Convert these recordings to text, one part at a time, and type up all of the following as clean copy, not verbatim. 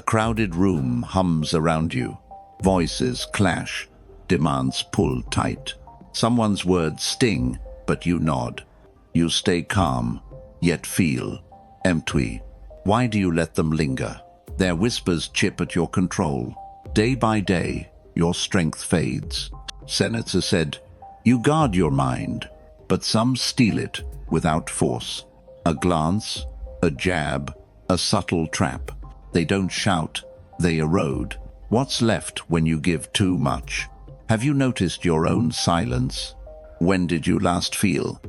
crowded room hums around you. Voices clash, demands pull tight. Someone's words sting, but you nod. You stay calm, yet feel empty. Why do you let them linger? Their whispers chip at your control. Day by day, your strength fades. Senator said, "You guard your mind, but some steal it without force. A glance, a jab, a subtle trap. They don't shout, they erode. What's left when you give too much? Have you noticed your own silence? When did you last feel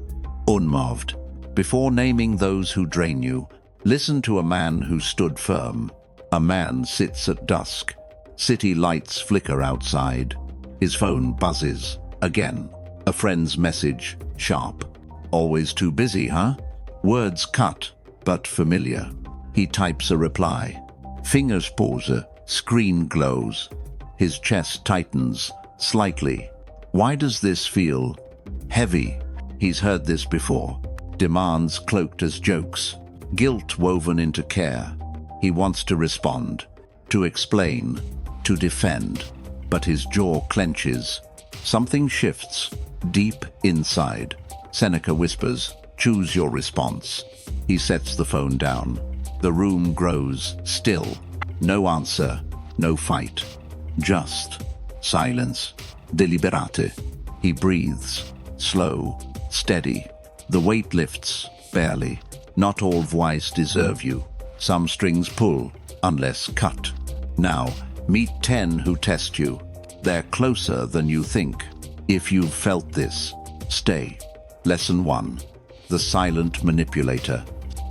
unmoved? Before naming those who drain you, listen to a man who stood firm. A man sits at dusk. City lights flicker outside. His phone buzzes. Again, a friend's message, sharp. Always too busy, huh? Words cut, but familiar. He types a reply. Fingers pause, screen glows. His chest tightens, slightly. Why does this feel heavy? He's heard this before. Demands cloaked as jokes. Guilt woven into care. He wants to respond, to explain, to defend. But his jaw clenches. Something shifts, deep inside. Seneca whispers, "Choose your response." He sets the phone down. The room grows still. No answer, no fight. Just silence. Deliberate. He breathes, slow, steady. The weight lifts, barely. Not all voices deserve you. Some strings pull, unless cut. Now, meet 10 who test you. They're closer than you think. If you've felt this, stay. Lesson 1. The silent manipulator.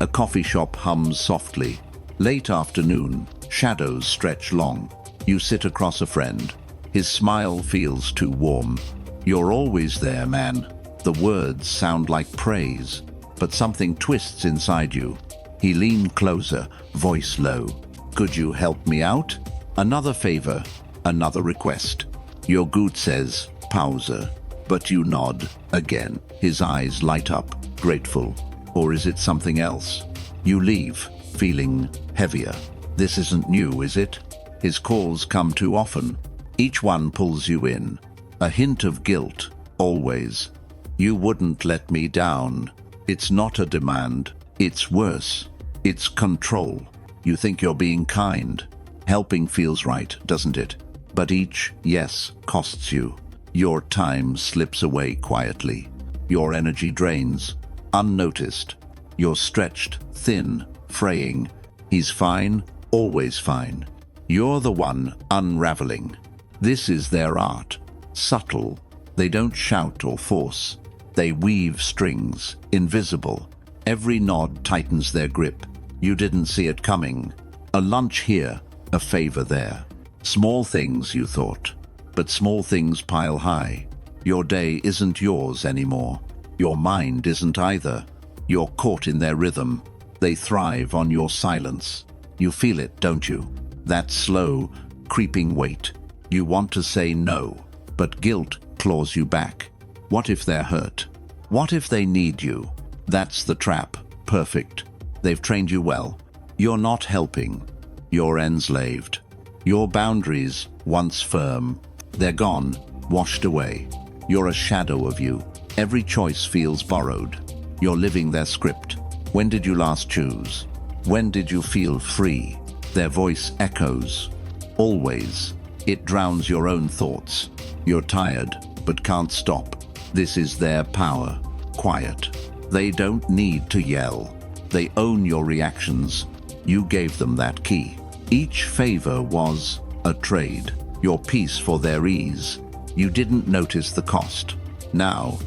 A coffee shop hums softly. Late afternoon, shadows stretch long. You sit across a friend. His smile feels too warm. You're always there, man. The words sound like praise, but something twists inside you. He leaned closer, voice low. "Could you help me out? Another favor, another request." Your gut says, "Pause," but you nod again. His eyes light up, grateful. Or is it something else? You leave, feeling heavier. This isn't new, is it? His calls come too often. Each one pulls you in. A hint of guilt, always. "You wouldn't let me down." It's not a demand. It's worse. It's control. You think you're being kind. Helping feels right, doesn't it? But each yes costs you. Your time slips away quietly. Your energy drains, unnoticed. You're stretched, thin, fraying. He's fine, always fine. You're the one unraveling. This is their art. Subtle. They don't shout or force. They weave strings, invisible. Every nod tightens their grip. You didn't see it coming. A lunch here, a favor there. Small things, you thought. But small things pile high. Your day isn't yours anymore. Your mind isn't either. You're caught in their rhythm. They thrive on your silence. You feel it, don't you? That slow, creeping weight. You want to say no, but guilt claws you back. What if they're hurt? What if they need you? That's the trap. Perfect. They've trained you well. You're not helping. You're enslaved. Your boundaries, once firm, they're gone, washed away. You're a shadow of you. Every choice feels borrowed. You're living their script. When did you last choose? When did you feel free? Their voice echoes. Always. It drowns your own thoughts. You're tired, but can't stop. This is their power. Quiet. They don't need to yell. They own your reactions. You gave them that key. Each favor was a trade. Your peace for their ease. You didn't notice the cost. Now,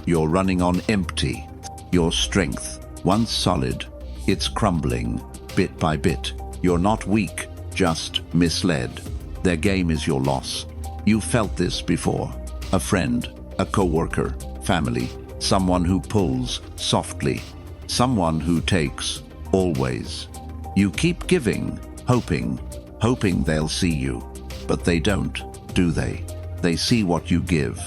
you're running on empty. Your strength, once solid, it's crumbling, bit by bit. You're not weak, just misled. Their game is your loss. You felt this before. A friend, a coworker, family, someone who pulls softly, someone who takes always. You keep giving, hoping they'll see you. But they don't, do they? They see what you give.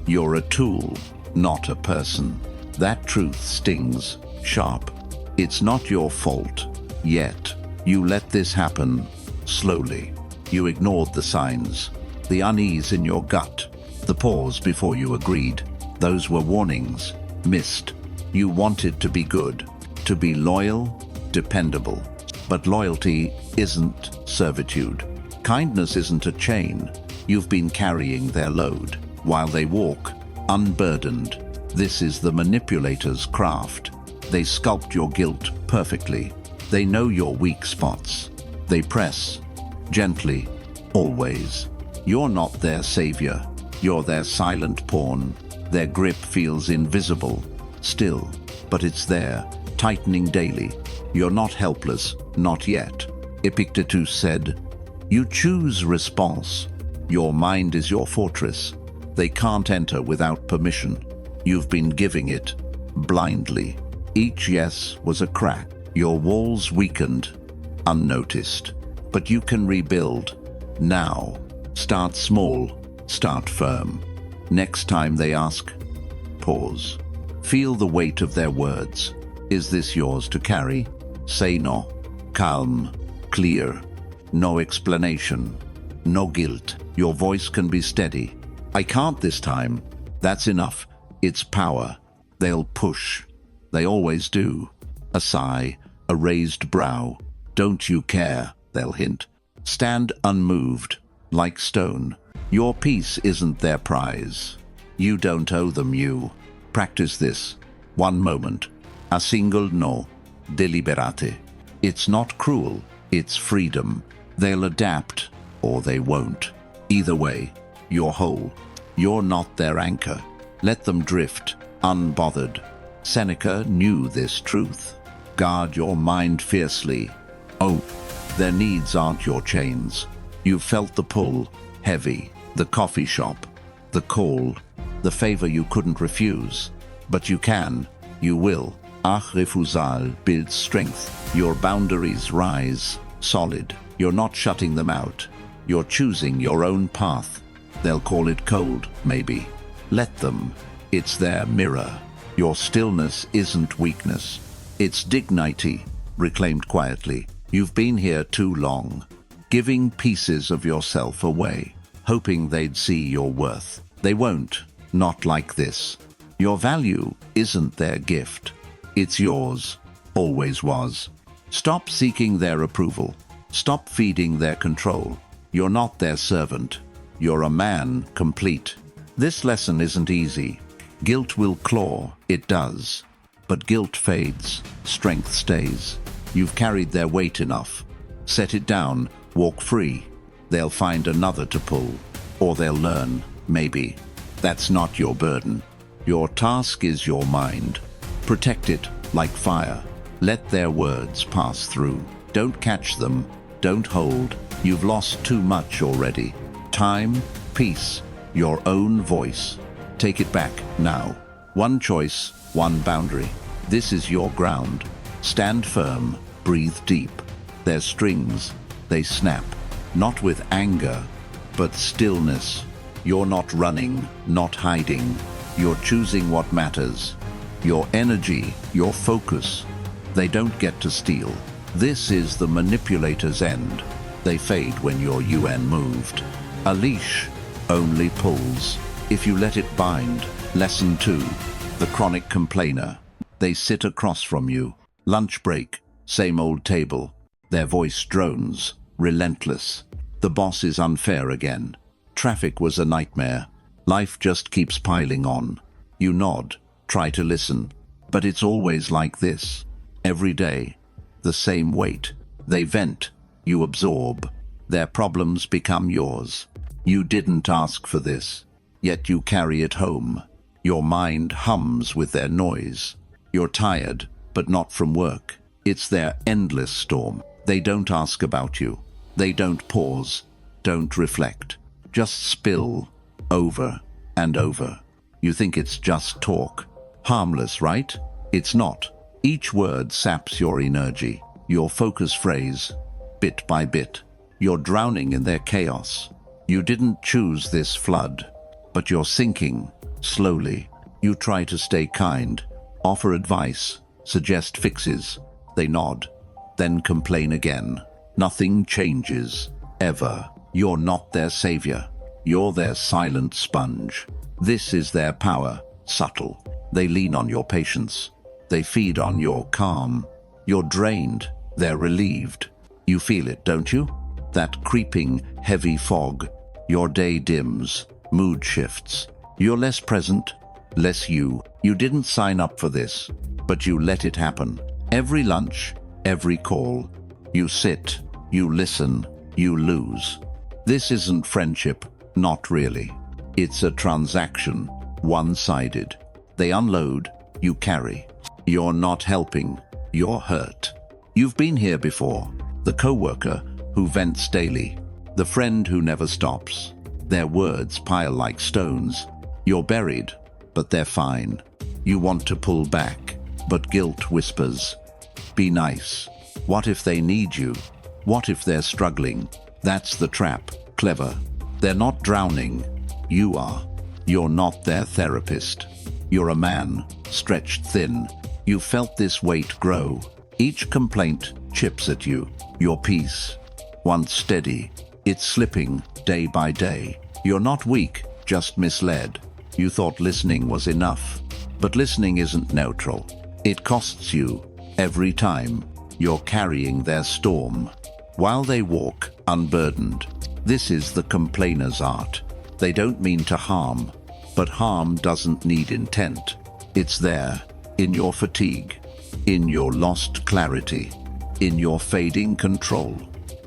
You're a tool, not a person. That truth stings, sharp. It's not your fault, yet. You let this happen slowly. You ignored the signs, the unease in your gut, the pause before you agreed. Those were warnings, missed. You wanted to be good, to be loyal, dependable. But loyalty isn't servitude. Kindness isn't a chain. You've been carrying their load while they walk, unburdened. This is the manipulator's craft. They sculpt your guilt perfectly. They know your weak spots. They press, gently, always. You're not their savior. You're their silent pawn. Their grip feels invisible, still, but it's there, tightening daily. You're not helpless, not yet. Epictetus said, "You choose response. Your mind is your fortress. They can't enter without permission. You've been giving it, blindly. Each yes was a crack. Your walls weakened, unnoticed. But you can rebuild. Now. Start small, start firm. Next time they ask, pause. Feel the weight of their words. Is this yours to carry? Say no. Calm, clear. No explanation. No guilt. Your voice can be steady. I can't this time. That's enough. It's power. They'll push. They always do. A sigh, a raised brow. Don't you care, they'll hint. Stand unmoved, like stone. Your peace isn't their prize. You don't owe them you. Practice this. One moment. A single no. Deliberate. It's not cruel. It's freedom. They'll adapt, or they won't. Either way, you're whole. You're not their anchor. Let them drift, unbothered. Seneca knew this truth. Guard your mind fiercely. Oh, their needs aren't your chains. You've felt the pull, heavy, the coffee shop, the call, the favor you couldn't refuse. But you can, you will. Ach refusal builds strength. Your boundaries rise, solid. You're not shutting them out. You're choosing your own path. They'll call it cold, maybe. Let them. It's their mirror. Your stillness isn't weakness. It's dignity, reclaimed quietly. You've been here too long, giving pieces of yourself away, hoping they'd see your worth. They won't, not like this. Your value isn't their gift. It's yours, always was. Stop seeking their approval. Stop feeding their control. You're not their servant. You're a man complete. This lesson isn't easy. Guilt will claw, it does. But guilt fades, strength stays. You've carried their weight enough. Set it down, walk free. They'll find another to pull. Or they'll learn, maybe. That's not your burden. Your task is your mind. Protect it like fire. Let their words pass through. Don't catch them. Don't hold. You've lost too much already. Time, peace, your own voice. Take it back now. One choice, one boundary. This is your ground. Stand firm, breathe deep. There's strings, they snap. Not with anger, but stillness. You're not running, not hiding. You're choosing what matters. Your energy, your focus. They don't get to steal. This is the manipulator's end. They fade when your UN moved. A leash only pulls if you let it bind. Lesson 2. The chronic complainer. They sit across from you. Lunch break, same old table. Their voice drones, relentless. The boss is unfair again. Traffic was a nightmare. Life just keeps piling on. You nod, try to listen. But it's always like this. Every day. The same weight. They vent. You absorb. Their problems become yours. You didn't ask for this. Yet you carry it home. Your mind hums with their noise. You're tired, but not from work. It's their endless storm. They don't ask about you. They don't pause. Don't reflect. Just spill. Over and over. You think it's just talk. Harmless, right? It's not. Each word saps your energy, your focus phrase, bit by bit. You're drowning in their chaos. You didn't choose this flood, but you're sinking, slowly. You try to stay kind, offer advice, suggest fixes. They nod, then complain again. Nothing changes, ever. You're not their savior. You're their silent sponge. This is their power, subtle. They lean on your patience. They feed on your calm. You're drained, they're relieved. You feel it, don't you? That creeping, heavy fog. Your day dims, mood shifts. You're less present, less you. You didn't sign up for this, but you let it happen. Every lunch, every call. You sit, you listen, you lose. This isn't friendship, not really. It's a transaction, one-sided. They unload, you carry. You're not helping, you're hurt. You've been here before. The coworker who vents daily. The friend who never stops. Their words pile like stones. You're buried, but they're fine. You want to pull back, but guilt whispers. Be nice. What if they need you? What if they're struggling? That's the trap. Clever. They're not drowning. You are. You're not their therapist. You're a man, stretched thin. You felt this weight grow. Each complaint chips at you. Your peace, once steady, it's slipping day by day. You're not weak, just misled. You thought listening was enough. But listening isn't neutral. It costs you every time. You're carrying their storm. While they walk, unburdened. This is the complainer's art. They don't mean to harm, but harm doesn't need intent. It's there, in your fatigue, in your lost clarity, in your fading control.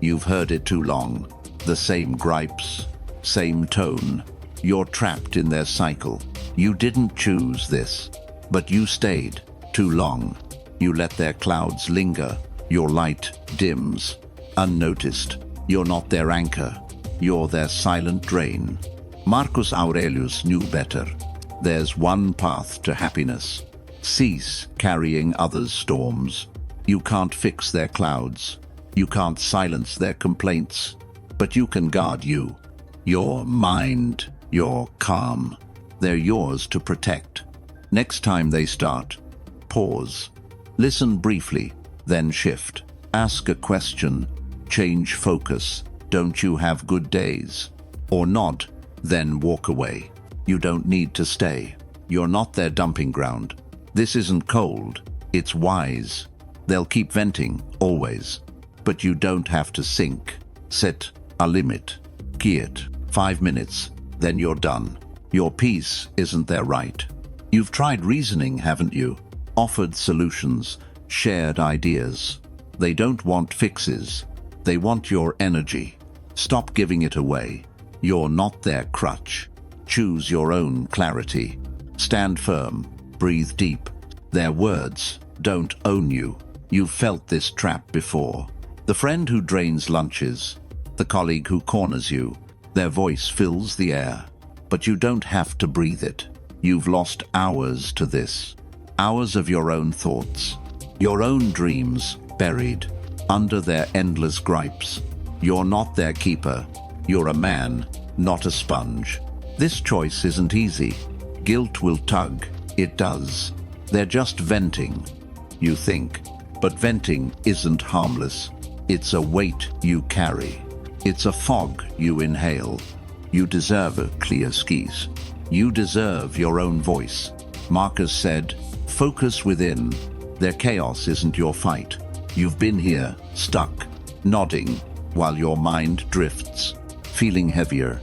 You've heard it too long. The same gripes, same tone. You're trapped in their cycle. You didn't choose this, but you stayed too long. You let their clouds linger. Your light dims, unnoticed. You're not their anchor. You're their silent drain. Marcus Aurelius knew better. There's one path to happiness. Cease carrying others' storms. You can't fix their clouds. You can't silence their complaints. But you can guard you. Your mind, your calm. They're yours to protect. Next time they start, pause. Listen briefly, then shift. Ask a question. Change focus. Don't you have good days? Or nod, then walk away. You don't need to stay. You're not their dumping ground. This isn't cold, it's wise. They'll keep venting, always. But you don't have to sink. Set a limit. Key it. 5 minutes, then you're done. Your peace isn't their right. You've tried reasoning, haven't you? Offered solutions, shared ideas. They don't want fixes. They want your energy. Stop giving it away. You're not their crutch. Choose your own clarity. Stand firm. Breathe deep. Their words don't own you. You've felt this trap before. The friend who drains lunches. The colleague who corners you. Their voice fills the air. But you don't have to breathe it. You've lost hours to this. Hours of your own thoughts. Your own dreams buried under their endless gripes. You're not their keeper. You're a man, not a sponge. This choice isn't easy. Guilt will tug. It does. They're just venting, you think. But venting isn't harmless. It's a weight you carry. It's a fog you inhale. You deserve a clear skies. You deserve your own voice. Marcus said, focus within. Their chaos isn't your fight. You've been here, stuck, nodding, while your mind drifts, feeling heavier,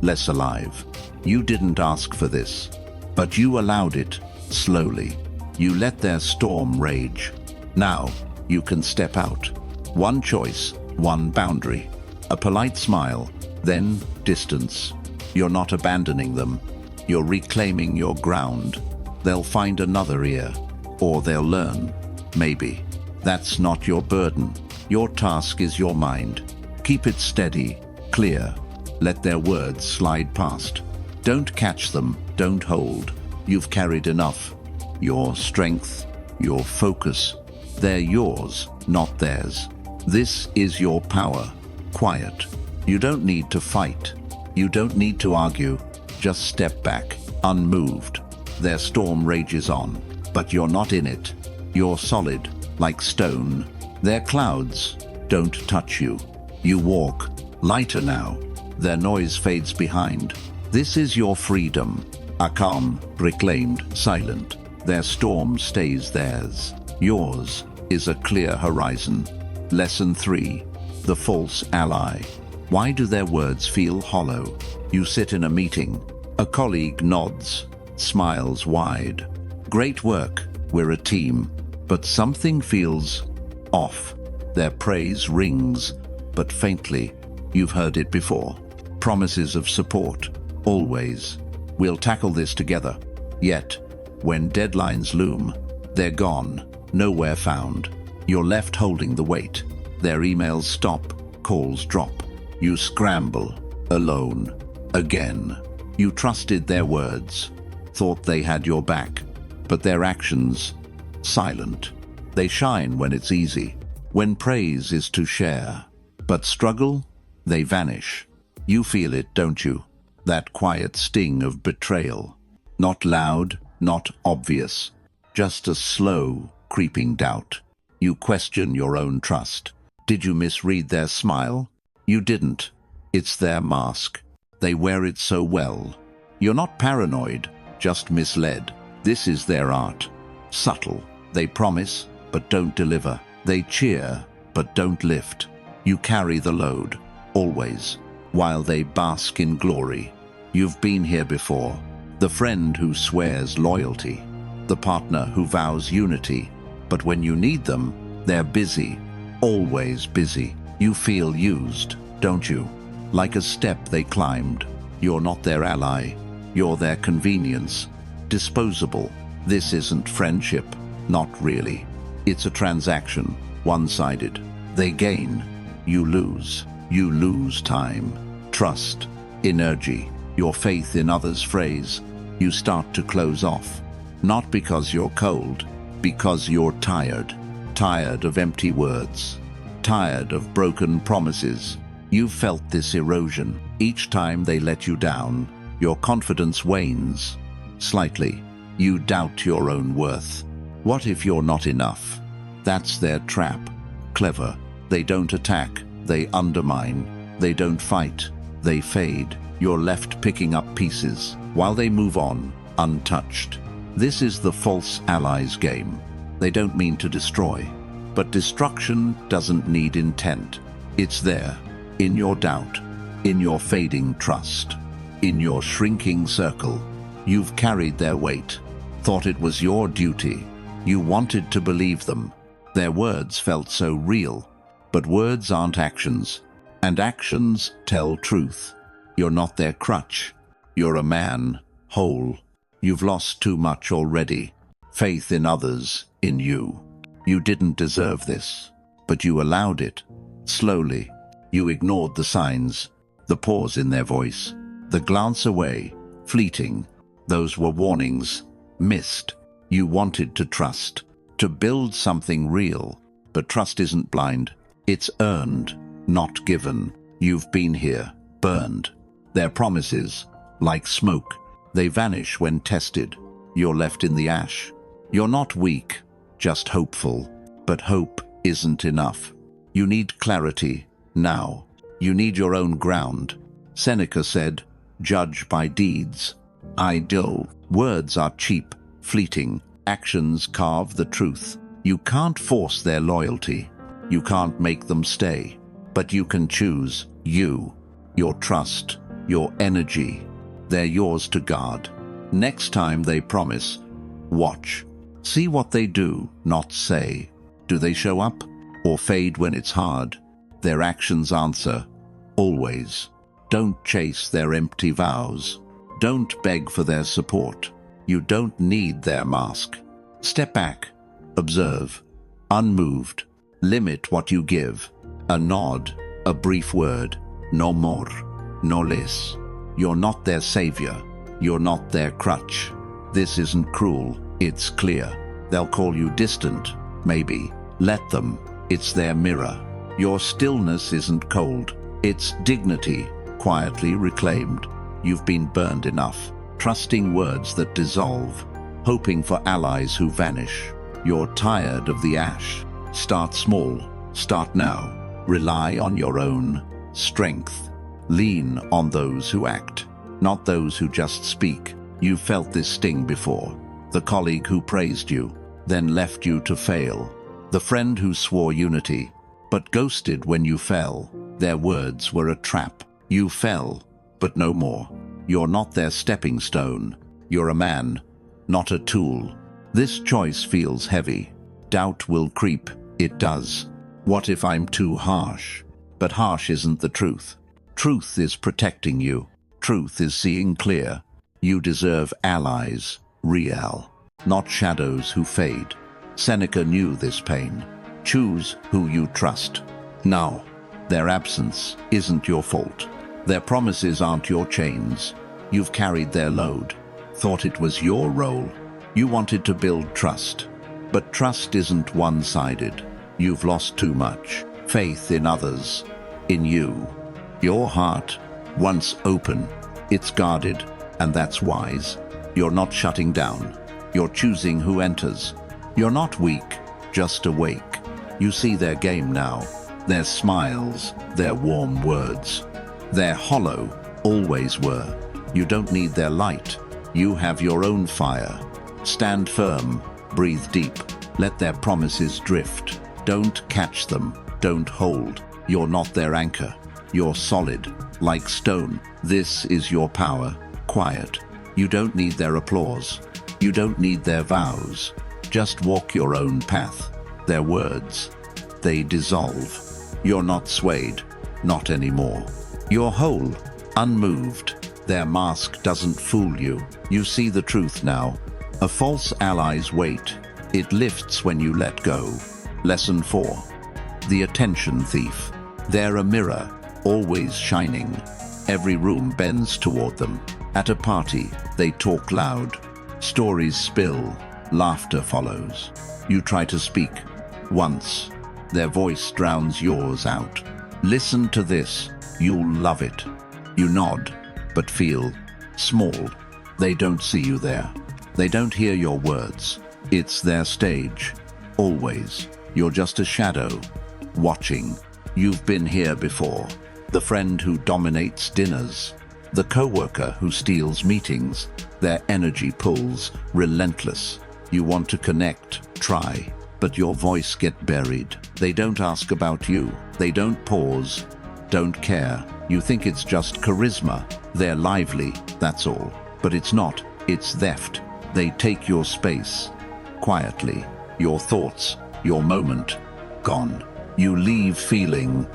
less alive. You didn't ask for this, but you allowed it, slowly. You let their storm rage. Now, you can step out. One choice, one boundary. A polite smile, then distance. You're not abandoning them. You're reclaiming your ground. They'll find another ear, or they'll learn, maybe. That's not your burden. Your task is your mind. Keep it steady, clear. Let their words slide past. Don't catch them, don't hold. You've carried enough. Your strength, your focus, they're yours, not theirs. This is your power. Quiet. You don't need to fight. You don't need to argue. Just step back, unmoved. Their storm rages on, but you're not in it. You're solid, like stone. Their clouds, don't touch you. You walk, lighter now. Their noise fades behind. This is your freedom. A calm, reclaimed, silent. Their storm stays theirs. Yours is a clear horizon. Lesson 3. The false ally. Why do their words feel hollow? You sit in a meeting. A colleague nods, smiles wide. Great work, we're a team. But something feels off. Their praise rings, but faintly. You've heard it before. Promises of support, always. We'll tackle this together. Yet, when deadlines loom, they're gone, nowhere found. You're left holding the weight. Their emails stop, calls drop. You scramble, alone, again. You trusted their words, thought they had your back, but their actions, silent. They shine when it's easy, when praise is to share. But struggle, they vanish. You feel it, don't you? That quiet sting of betrayal. Not loud, not obvious, just a slow, creeping doubt. You question your own trust. Did you misread their smile? You didn't. It's their mask. They wear it so well. You're not paranoid, just misled. This is their art. Subtle. They promise, but don't deliver. They cheer, but don't lift. You carry the load, always, while they bask in glory. You've been here before. The friend who swears loyalty. The partner who vows unity. But when you need them, they're busy. Always busy. You feel used, don't you? Like a step they climbed. You're not their ally. You're their convenience. Disposable. This isn't friendship. Not really. It's a transaction. One-sided. They gain. You lose. You lose time. Trust. Energy. Your faith in others' phrase. You start to close off. Not because you're cold. Because you're tired. Tired of empty words. Tired of broken promises. You've felt this erosion. Each time they let you down, your confidence wanes. Slightly, you doubt your own worth. What if you're not enough? That's their trap. Clever. They don't attack. They undermine. They don't fight. They fade. You're left picking up pieces, while they move on, untouched. This is the false allies game. They don't mean to destroy. But destruction doesn't need intent. It's there, in your doubt, in your fading trust, in your shrinking circle. You've carried their weight, thought it was your duty. You wanted to believe them. Their words felt so real. But words aren't actions, and actions tell truth. You're not their crutch. You're a man, whole. You've lost too much already. Faith in others, in you. You didn't deserve this, but you allowed it. Slowly, you ignored the signs, the pause in their voice, the glance away, fleeting. Those were warnings, missed. You wanted to trust, to build something real. But trust isn't blind. It's earned, not given. You've been here, burned. Their promises, like smoke, they vanish when tested. You're left in the ash. You're not weak, just hopeful. But hope isn't enough. You need clarity, now. You need your own ground. Seneca said, judge by deeds. Ideal. Words are cheap, fleeting. Actions carve the truth. You can't force their loyalty. You can't make them stay. But you can choose you, your trust, your energy. They're yours to guard. Next time they promise, watch. See what they do, not say. Do they show up or fade when it's hard? Their actions answer, always. Don't chase their empty vows. Don't beg for their support. You don't need their mask. Step back, observe, unmoved. Limit what you give. A nod, a brief word, no more, no less. You're not their savior. You're not their crutch. This isn't cruel, it's clear. They'll call you distant, maybe. Let them. It's their mirror. Your stillness isn't cold. It's dignity, quietly reclaimed. You've been burned enough, trusting words that dissolve, hoping for allies who vanish. You're tired of the ash. Start small. Start now. Rely on your own strength. Lean on those who act, not those who just speak. You felt this sting before. The colleague who praised you, then left you to fail. The friend who swore unity, but ghosted when you fell. Their words were a trap. You fell, but no more. You're not their stepping stone. You're a man, not a tool. This choice feels heavy. Doubt will creep. It does. What if I'm too harsh? But harsh isn't the truth. Truth is protecting you. Truth is seeing clear. You deserve allies, real, not shadows who fade. Seneca knew this pain. Choose who you trust. Now, their absence isn't your fault. Their promises aren't your chains. You've carried their load. Thought it was your role. You wanted to build trust. But trust isn't one-sided. You've lost too much. Faith in others. In you. Your heart, once open, it's guarded, and that's wise. You're not shutting down. You're choosing who enters. You're not weak, just awake. You see their game now. Their smiles, their warm words. They're hollow, always were. You don't need their light. You have your own fire. Stand firm, breathe deep. Let their promises drift. Don't catch them, don't hold. You're not their anchor. You're solid, like stone. This is your power, quiet. You don't need their applause. You don't need their vows. Just walk your own path. Their words, they dissolve. You're not swayed, not anymore. You're whole, unmoved. Their mask doesn't fool you. You see the truth now. A false ally's weight, it lifts when you let go. Lesson 4. The attention thief. They're a mirror, always shining. Every room bends toward them. At a party, they talk loud. Stories spill, laughter follows. You try to speak. Once, their voice drowns yours out. Listen to this, you'll love it. You nod, but feel small. They don't see you there. They don't hear your words. It's their stage. Always. You're just a shadow, watching. You've been here before. The friend who dominates dinners. The coworker who steals meetings. Their energy pulls, relentless. You want to connect, try, but your voice gets buried. They don't ask about you. They don't pause, don't care. You think it's just charisma. They're lively, that's all. But it's not, it's theft. They take your space. Quietly, your thoughts, your moment, gone. You leave feeling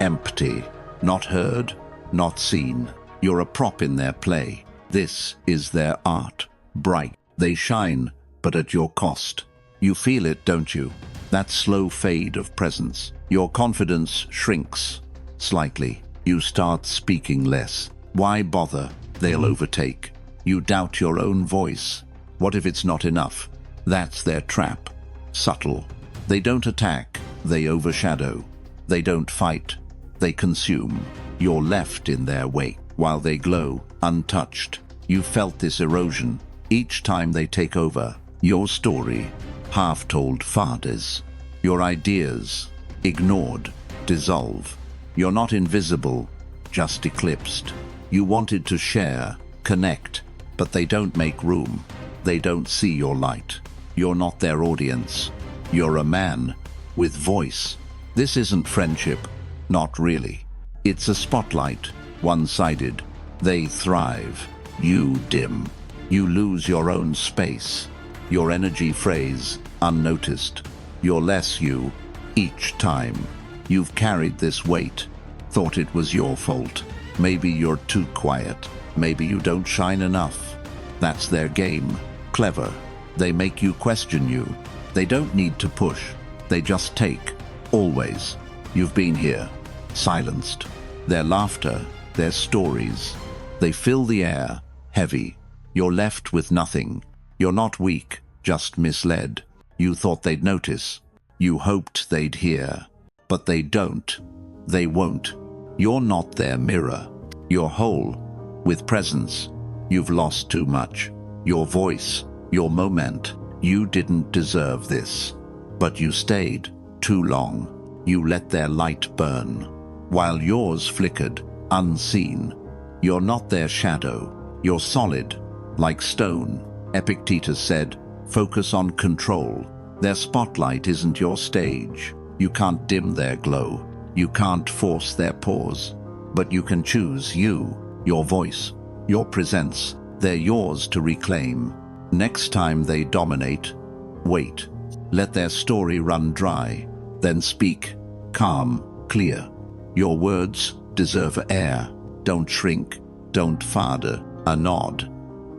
empty, not heard, not seen. You're a prop in their play. This is their art. Bright. They shine, but at your cost. You feel it, don't you? That slow fade of presence. Your confidence shrinks slightly. You start speaking less. Why bother? They'll overtake. You doubt your own voice. What if it's not enough? That's their trap. Subtle. They don't attack. They overshadow. They don't fight. They consume. You're left in their wake while they glow, untouched. You felt this erosion. Each time they take over, your story, half-told fadas. Your ideas, ignored, dissolve. You're not invisible, just eclipsed. You wanted to share, connect, but they don't make room. They don't see your light. You're not their audience. You're a man with voice. This isn't friendship, not really. It's a spotlight, one-sided. They thrive. You dim. You lose your own space. Your energy frays, unnoticed. You're less you, each time. You've carried this weight. Thought it was your fault. Maybe you're too quiet. Maybe you don't shine enough. That's their game. Clever. They make you question you. They don't need to push. They just take. Always. You've been here. Silenced. Their laughter, their stories. They fill the air, heavy. You're left with nothing. You're not weak, just misled. You thought they'd notice. You hoped they'd hear. But they don't. They won't. You're not their mirror. You're whole, with presence. You've lost too much. Your voice, your moment. You didn't deserve this. But you stayed too long. You let their light burn, while yours flickered, unseen. You're not their shadow. You're solid, like stone. Epictetus said, focus on control. Their spotlight isn't your stage. You can't dim their glow. You can't force their pause. But you can choose you, your voice, your presence. They're yours to reclaim. Next time they dominate, wait. Let their story run dry. Then speak, calm, clear. Your words deserve air. Don't shrink, don't fade, a nod.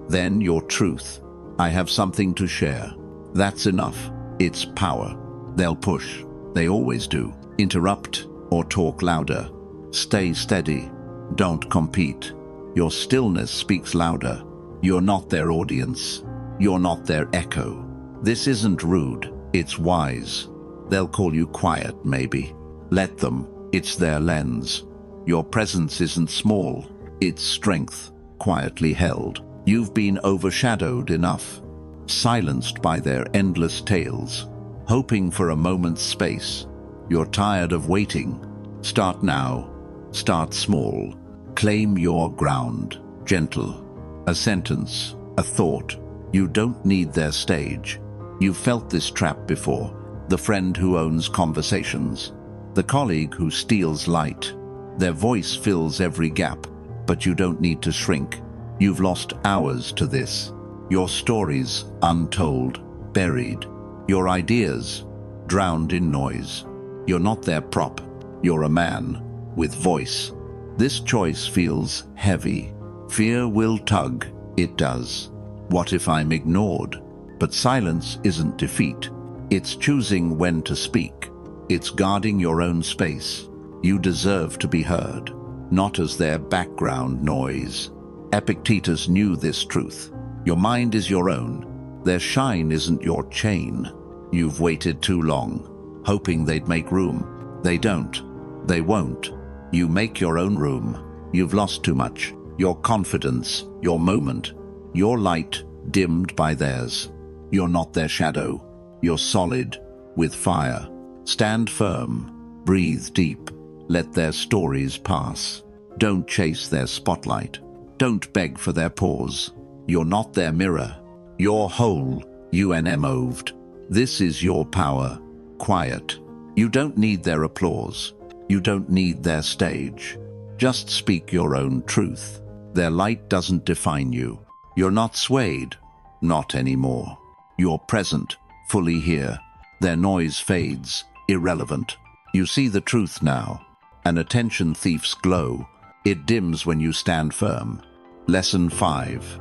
Then your truth. I have something to share. That's enough. It's power. They'll push. They always do. Interrupt or talk louder. Stay steady. Don't compete. Your stillness speaks louder. You're not their audience. You're not their echo. This isn't rude. It's wise. They'll call you quiet, maybe. Let them. It's their lens. Your presence isn't small. It's strength, quietly held. You've been overshadowed enough, silenced by their endless tales, hoping for a moment's space. You're tired of waiting. Start now. Start small. Claim your ground. Gentle. A sentence. A thought. You don't need their stage. You've felt this trap before. The friend who owns conversations. The colleague who steals light. Their voice fills every gap, but you don't need to shrink. You've lost hours to this. Your stories untold, buried. Your ideas drowned in noise. You're not their prop. You're a man with voice. This choice feels heavy. Fear will tug. It does. What if I'm ignored? But silence isn't defeat. It's choosing when to speak. It's guarding your own space. You deserve to be heard, not as their background noise. Epictetus knew this truth. Your mind is your own. Their shine isn't your chain. You've waited too long, hoping they'd make room. They don't. They won't. You make your own room. You've lost too much. Your confidence, your moment, your light dimmed by theirs. You're not their shadow. You're solid, with fire. Stand firm. Breathe deep. Let their stories pass. Don't chase their spotlight. Don't beg for their pause. You're not their mirror. You're whole, UNMOved. This is your power. Quiet. You don't need their applause. You don't need their stage. Just speak your own truth. Their light doesn't define you. You're not swayed. Not anymore. You're present, fully here. Their noise fades, irrelevant. You see the truth now. An attention thief's glow. It dims when you stand firm. Lesson 5.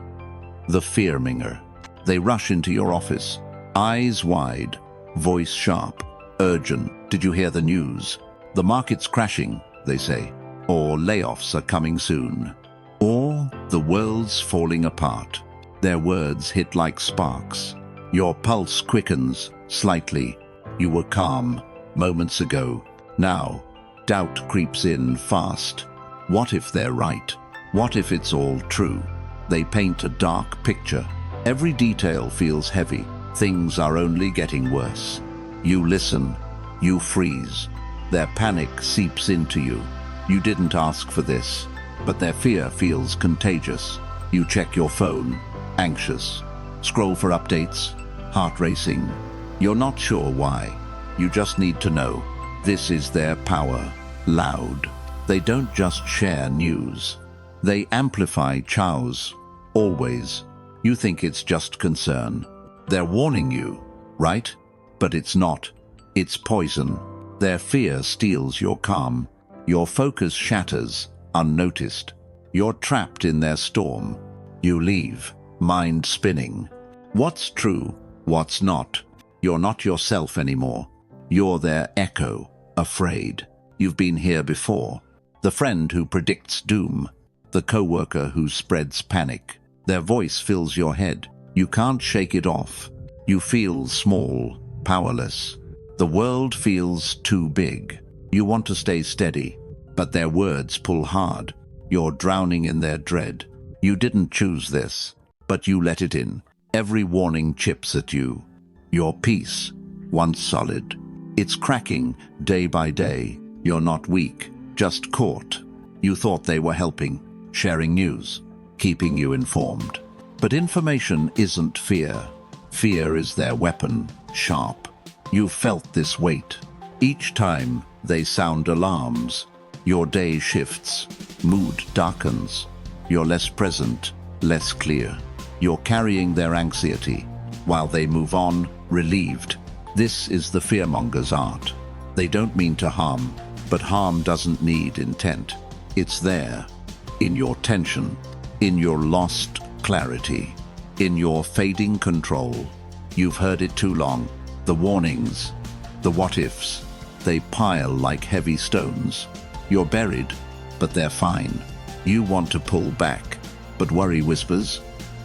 The fearmonger. They rush into your office. Eyes wide, voice sharp, urgent. Did you hear the news? The market's crashing, they say. Or layoffs are coming soon. Or the world's falling apart. Their words hit like sparks. Your pulse quickens, slightly. You were calm moments ago. Now, doubt creeps in fast. What if they're right? What if it's all true? They paint a dark picture. Every detail feels heavy. Things are only getting worse. You listen. You freeze. Their panic seeps into you. You didn't ask for this, but their fear feels contagious. You check your phone, anxious. Scroll for updates, heart racing. You're not sure why. You just need to know. This is their power, loud. They don't just share news. They amplify chows, always. You think it's just concern. They're warning you, right? But it's not. It's poison. Their fear steals your calm. Your focus shatters, unnoticed. You're trapped in their storm. You leave, mind spinning. What's true? What's not? You're not yourself anymore. You're their echo, afraid. You've been here before. The friend who predicts doom. The coworker who spreads panic. Their voice fills your head. You can't shake it off. You feel small, powerless. The world feels too big. You want to stay steady, but their words pull hard. You're drowning in their dread. You didn't choose this, but you let it in. Every warning chips at you. Your peace, once solid, It's cracking day by day. You're not weak, just caught. You thought they were helping, sharing news, keeping you informed. But information isn't fear. Fear is their weapon, sharp. You've felt this weight. Each time they sound alarms, your day shifts, mood darkens. You're less present, less clear. You're carrying their anxiety, while they move on, relieved. This is the fearmonger's art. They don't mean to harm, but harm doesn't need intent. It's there, in your tension, in your lost clarity, in your fading control. You've heard it too long. The warnings, the what-ifs, they pile like heavy stones. You're buried, but they're fine. You want to pull back, but worry whispers.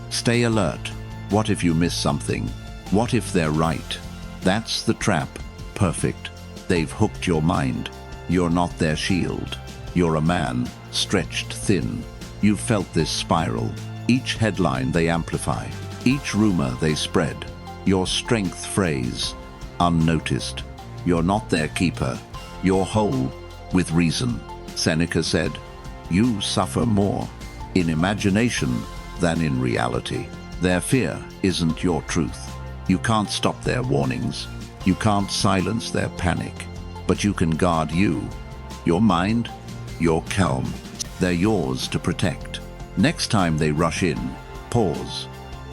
Stay alert. What if you miss something? What if they're right? That's the trap. Perfect. They've hooked your mind. You're not their shield. You're a man, stretched thin. You've felt this spiral. Each headline they amplify. Each rumor they spread. Your strength frays, unnoticed. You're not their keeper. You're whole, with reason. Seneca said, you suffer more in imagination than in reality. Their fear isn't your truth. You can't stop their warnings. You can't silence their panic. But you can guard you, your mind, your calm. They're yours to protect. Next time they rush in, pause.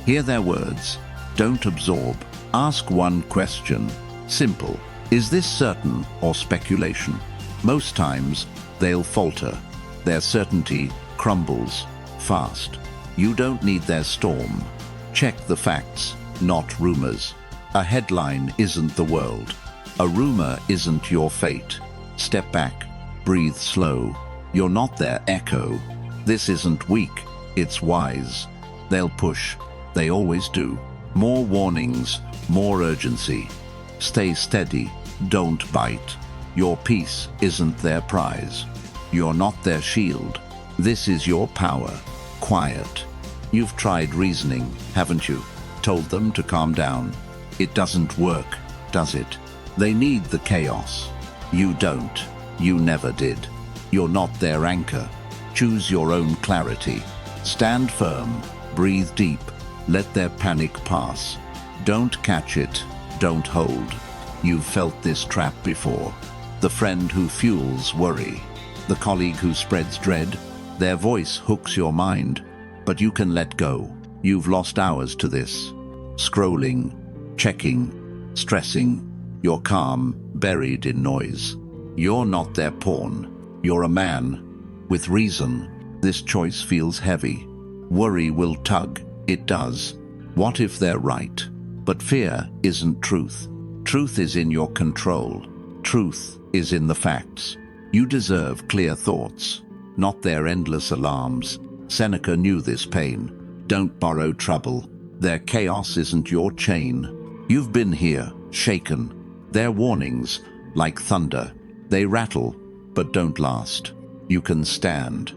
Hear their words. Don't absorb. Ask one question. Simple. Is this certain or speculation? Most times, they'll falter. Their certainty crumbles fast. You don't need their storm. Check the facts, not rumors. A headline isn't the world. A rumor isn't your fate. Step back. Breathe slow. You're not their echo. This isn't weak. It's wise. They'll push. They always do. More warnings, more urgency. Stay steady. Don't bite. Your peace isn't their prize. You're not their shield. This is your power. Quiet. You've tried reasoning, haven't you? Told them to calm down. It doesn't work, does it? They need the chaos. You don't. You never did. You're not their anchor. Choose your own clarity. Stand firm. Breathe deep. Let their panic pass. Don't catch it. Don't hold. You've felt this trap before. The friend who fuels worry. The colleague who spreads dread. Their voice hooks your mind. But you can let go. You've lost hours to this. Scrolling, checking, stressing. You're calm, buried in noise. You're not their pawn. You're a man. With reason, this choice feels heavy. Worry will tug. It does. What if they're right? But fear isn't truth. Truth is in your control. Truth is in the facts. You deserve clear thoughts, not their endless alarms. Seneca knew this pain. Don't borrow trouble. Their chaos isn't your chain. You've been here, shaken. Their warnings, like thunder, they rattle, but don't last. You can stand.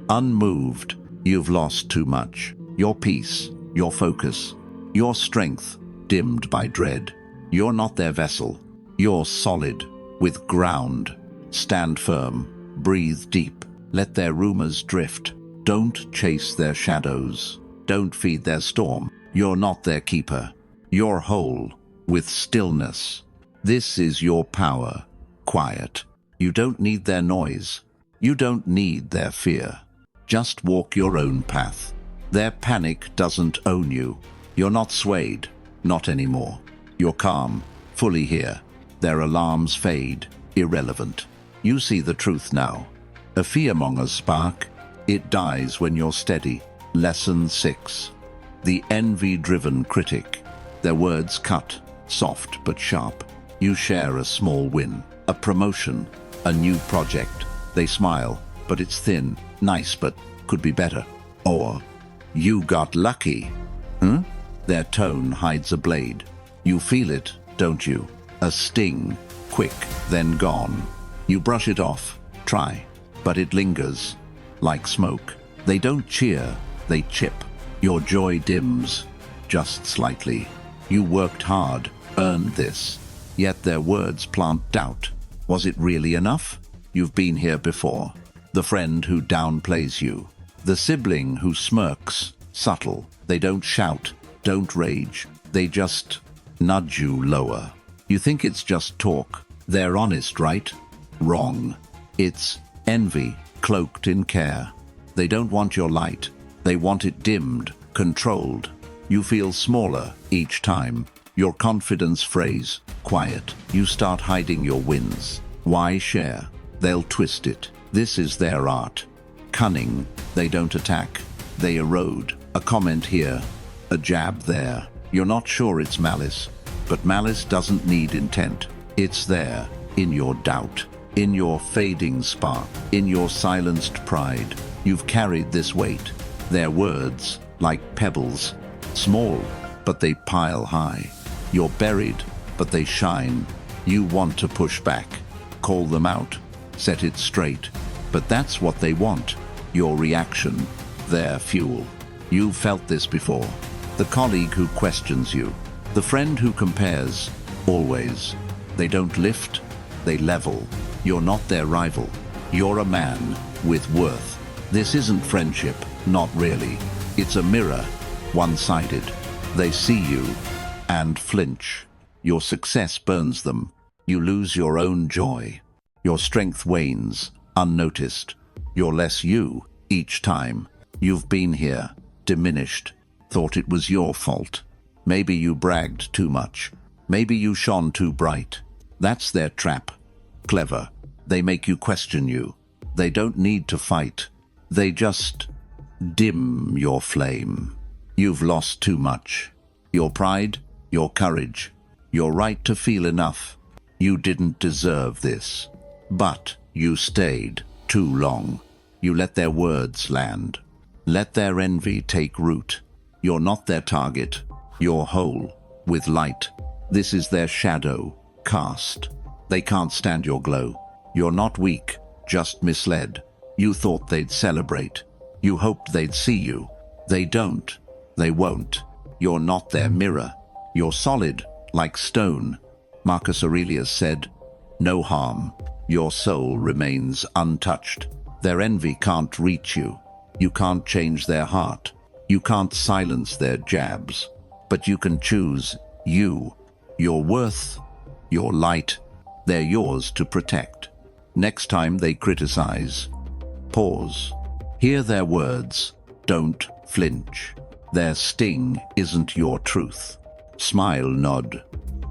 Unmoved, you've lost too much. Your peace, your focus, your strength, dimmed by dread. You're not their vessel. You're solid, with ground. Stand firm, breathe deep, let their rumors drift. Don't chase their shadows. Don't feed their storm. You're not their keeper. You're whole, with stillness. This is your power. Quiet. You don't need their noise. You don't need their fear. Just walk your own path. Their panic doesn't own you. You're not swayed. Not anymore. You're calm, fully here. Their alarms fade, irrelevant. You see the truth now. A fearmonger's spark, it dies when you're steady. Lesson 6. The envy-driven critic. Their words cut, soft but sharp. You share a small win, a promotion, a new project. They smile, but it's thin, nice but could be better. Or, you got lucky. Their tone hides a blade. You feel it, don't you? A sting, quick, then gone. You brush it off, try, but it lingers, like smoke. They don't cheer, they chip. Your joy dims, just slightly. You worked hard, earned this. yet their words plant doubt. Was it really enough? You've been here before. The friend who downplays you. The sibling who smirks, subtle. They don't shout, don't rage. They just nudge you lower. You think it's just talk. They're honest, right? Wrong. It's envy, cloaked in care. They don't want your light. They want it dimmed, controlled. You feel smaller each time. Your confidence frays, quiet. You start hiding your wins. Why share? They'll twist it. This is their art. Cunning. They don't attack. They erode. A comment here, a jab there. You're not sure it's malice, but malice doesn't need intent. It's there, in your doubt, in your fading spark, in your silenced pride. You've carried this weight. Their words, like pebbles, small, but they pile high. You're buried, but they shine. You want to push back, call them out, set it straight. But that's what they want, your reaction, their fuel. You've felt this before. The colleague who questions you, the friend who compares, always. They don't lift, they level. You're not their rival. You're a man with worth. This isn't friendship, not really. It's a mirror, one-sided. They see you and flinch. Your success burns them. You lose your own joy. Your strength wanes, unnoticed. You're less you each time. You've been here, diminished, thought it was your fault. Maybe you bragged too much. Maybe you shone too bright. That's their trap. Clever. They make you question you. They don't need to fight. They just dim your flame. You've lost too much. Your pride, your courage, your right to feel enough. You didn't deserve this. But you stayed too long. You let their words land. Let their envy take root. You're not their target. You're whole, with light. This is their shadow, cast. They can't stand your glow. You're not weak, just misled. You thought they'd celebrate. You hoped they'd see you. They don't. They won't. You're not their mirror. You're solid, like stone. Marcus Aurelius said, "No harm. Your soul remains untouched." Their envy can't reach you. You can't change their heart. You can't silence their jabs. But you can choose you, your worth, your light. They're yours to protect. Next time they criticize, pause. Hear their words. Don't flinch. Their sting isn't your truth. Smile, nod.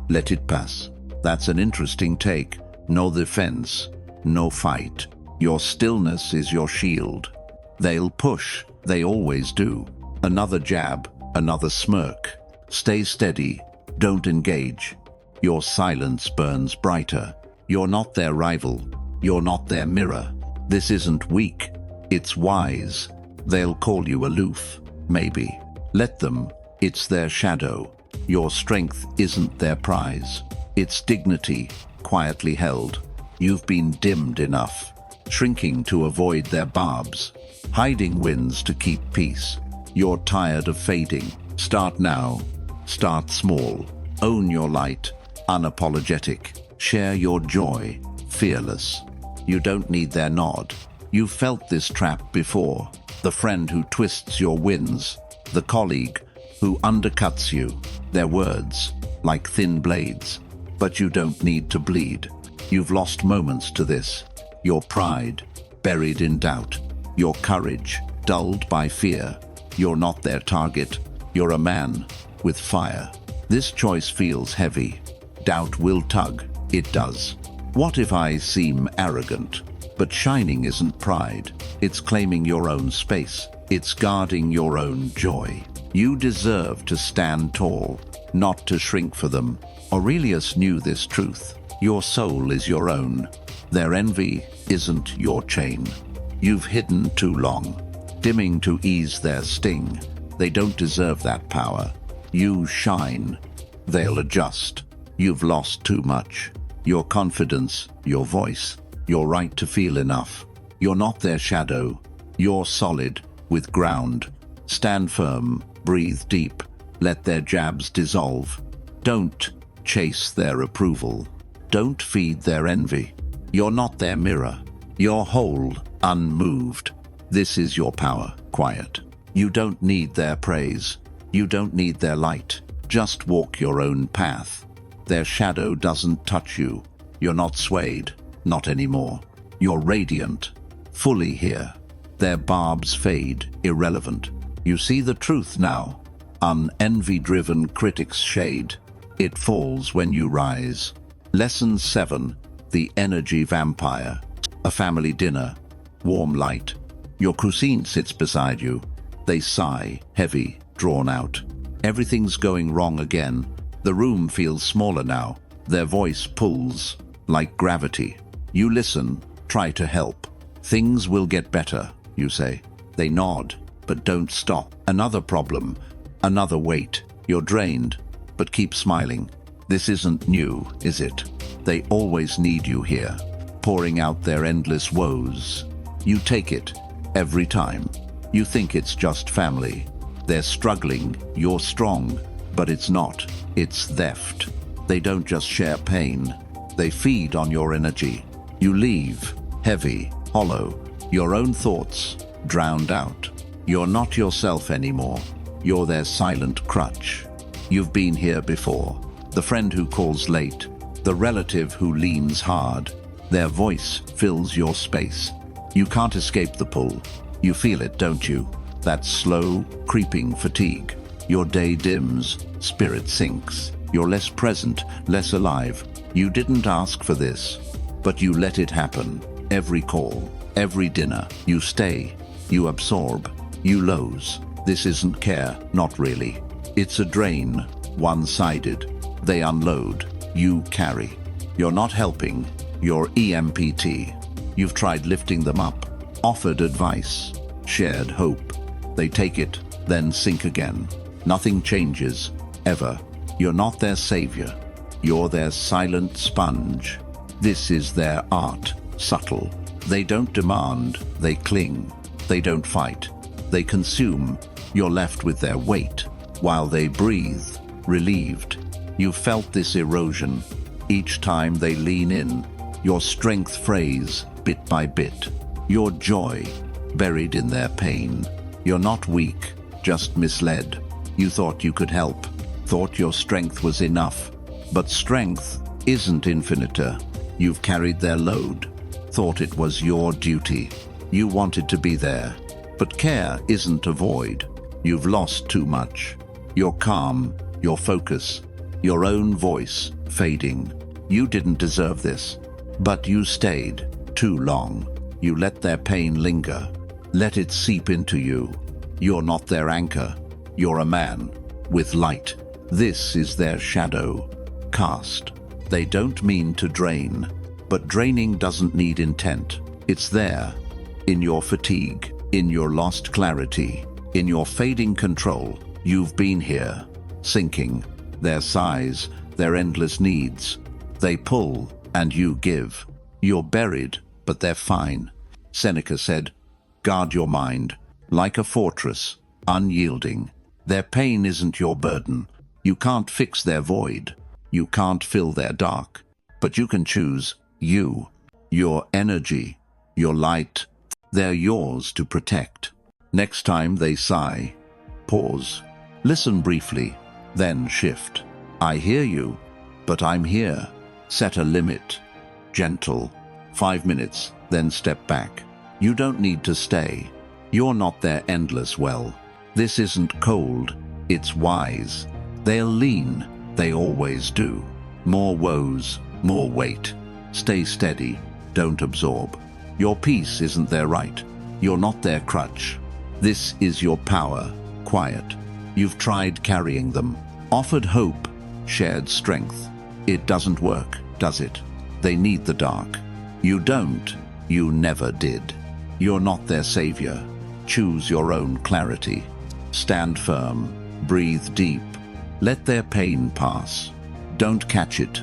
Let it pass. That's an interesting take. No defense, no fight. Your stillness is your shield. They'll push. They always do. Another jab, another smirk. Stay steady. Don't engage. Your silence burns brighter. You're not their rival. You're not their mirror. This isn't weak. It's wise. They'll call you aloof. Maybe. Let them. It's their shadow. Your strength isn't their prize. It's dignity, quietly held. You've been dimmed enough. Shrinking to avoid their barbs. Hiding wins to keep peace. You're tired of fading. Start now. Start small. Own your light. Unapologetic. Share your joy. Fearless. You don't need their nod. You've felt this trap before. The friend who twists your wins. The colleague who undercuts you. Their words, like thin blades. But you don't need to bleed. You've lost moments to this. Your pride, buried in doubt. Your courage, dulled by fear. You're not their target. You're a man with fire. This choice feels heavy. Doubt will tug. It does. What if I seem arrogant? But shining isn't pride. It's claiming your own space. It's guarding your own joy. You deserve to stand tall, not to shrink for them. Aurelius knew this truth. Your soul is your own. Their envy isn't your chain. You've hidden too long, dimming to ease their sting. They don't deserve that power. You shine. They'll adjust. You've lost too much. Your confidence, your voice, your right to feel enough. You're not their shadow. You're solid, with ground. Stand firm, breathe deep. Let their jabs dissolve. Don't chase their approval. Don't feed their envy. You're not their mirror. You're whole, unmoved. This is your power, quiet. You don't need their praise. You don't need their light. Just walk your own path. Their shadow doesn't touch you. You're not swayed, not anymore. You're radiant, fully here. Their barbs fade, irrelevant. You see the truth now. Envy-driven critics shade. It falls when you rise. Lesson 7. The Energy Vampire. A family dinner. Warm light. Your cousine sits beside you. They sigh, heavy, drawn out. Everything's going wrong again. The room feels smaller now. Their voice pulls, like gravity. You listen, try to help. Things will get better, you say. They nod, but don't stop. Another problem, another weight. You're drained, but keep smiling. This isn't new, is it? They always need you here, pouring out their endless woes. You take it, every time. You think it's just family. They're struggling, you're strong, but it's not. It's theft. They don't just share pain. They feed on your energy. You leave, heavy, hollow, your own thoughts drowned out. You're not yourself anymore. You're their silent crutch. You've been here before. The friend who calls late, the relative who leans hard. Their voice fills your space. You can't escape the pull. You feel it, don't you? That slow, creeping fatigue. Your day dims, spirit sinks. You're less present, less alive. You didn't ask for this, but you let it happen. Every call, every dinner, you stay, you absorb, you lose. This isn't care, not really. It's a drain, one-sided. They unload, you carry. You're not helping, you're EMPT. You've tried lifting them up, offered advice, shared hope. They take it, then sink again. Nothing changes, ever. You're not their savior. You're their silent sponge. This is their art, subtle. They don't demand, they cling. They don't fight, they consume. You're left with their weight, while they breathe, relieved. You've felt this erosion. Each time they lean in, your strength frays, bit by bit. Your joy, buried in their pain. You're not weak, just misled. You thought you could help, thought your strength was enough. But strength isn't infinite. You've carried their load, thought it was your duty. You wanted to be there, but care isn't a void. You've lost too much. Your calm, your focus, your own voice fading. You didn't deserve this, but you stayed too long. You let their pain linger, let it seep into you. You're not their anchor. You're a man with light. This is their shadow, cast. They don't mean to drain, but draining doesn't need intent. It's there, in your fatigue, in your lost clarity, in your fading control. You've been here, sinking. Their sighs, their endless needs. They pull, and you give. You're buried, but they're fine. Seneca said, guard your mind, like a fortress, unyielding. Their pain isn't your burden. You can't fix their void. You can't fill their dark. But you can choose you, your energy, your light. They're yours to protect. Next time they sigh, pause. Listen briefly, then shift. I hear you, but I'm here. Set a limit. Gentle. 5 minutes, then step back. You don't need to stay. You're not their endless well. This isn't cold, it's wise. They'll lean, they always do. More woes, more weight. Stay steady, don't absorb. Your peace isn't their right. You're not their crutch. This is your power, quiet. You've tried carrying them, offered hope, shared strength. It doesn't work, does it? They need the dark. You don't, you never did. You're not their savior. Choose your own clarity. Stand firm, breathe deep. Let their pain pass. Don't catch it,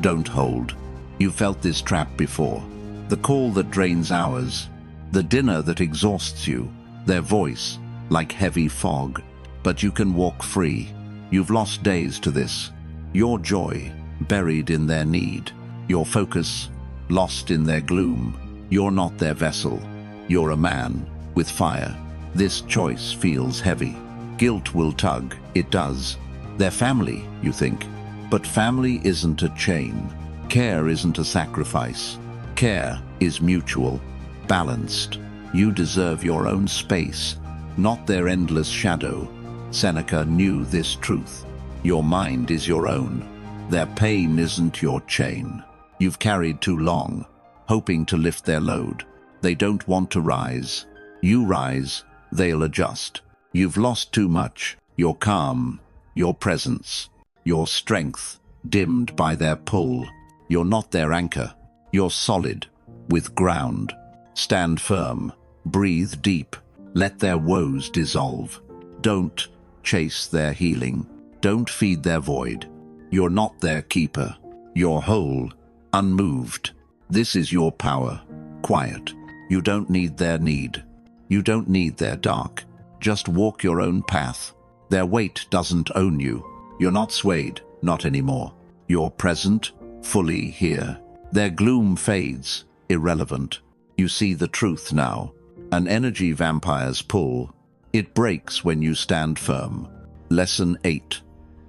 don't hold. You felt this trap before. The call that drains hours, the dinner that exhausts you, their voice, like heavy fog. But you can walk free. You've lost days to this. Your joy, buried in their need. Your focus, lost in their gloom. You're not their vessel. You're a man with fire. This choice feels heavy. Guilt will tug, it does. They're family, you think. But family isn't a chain. Care isn't a sacrifice. Care is mutual, balanced. You deserve your own space, not their endless shadow. Seneca knew this truth. Your mind is your own. Their pain isn't your chain. You've carried too long, hoping to lift their load. They don't want to rise. You rise, they'll adjust. You've lost too much. Your calm, your presence, your strength, dimmed by their pull. You're not their anchor. You're solid, with ground. Stand firm, breathe deep, let their woes dissolve. Don't chase their healing. Don't feed their void. You're not their keeper. You're whole, unmoved. This is your power, quiet. You don't need their need. You don't need their dark. Just walk your own path. Their weight doesn't own you. You're not swayed, not anymore. You're present, fully here. Their gloom fades, irrelevant. You see the truth now. An energy vampire's pull. It breaks when you stand firm. Lesson 8.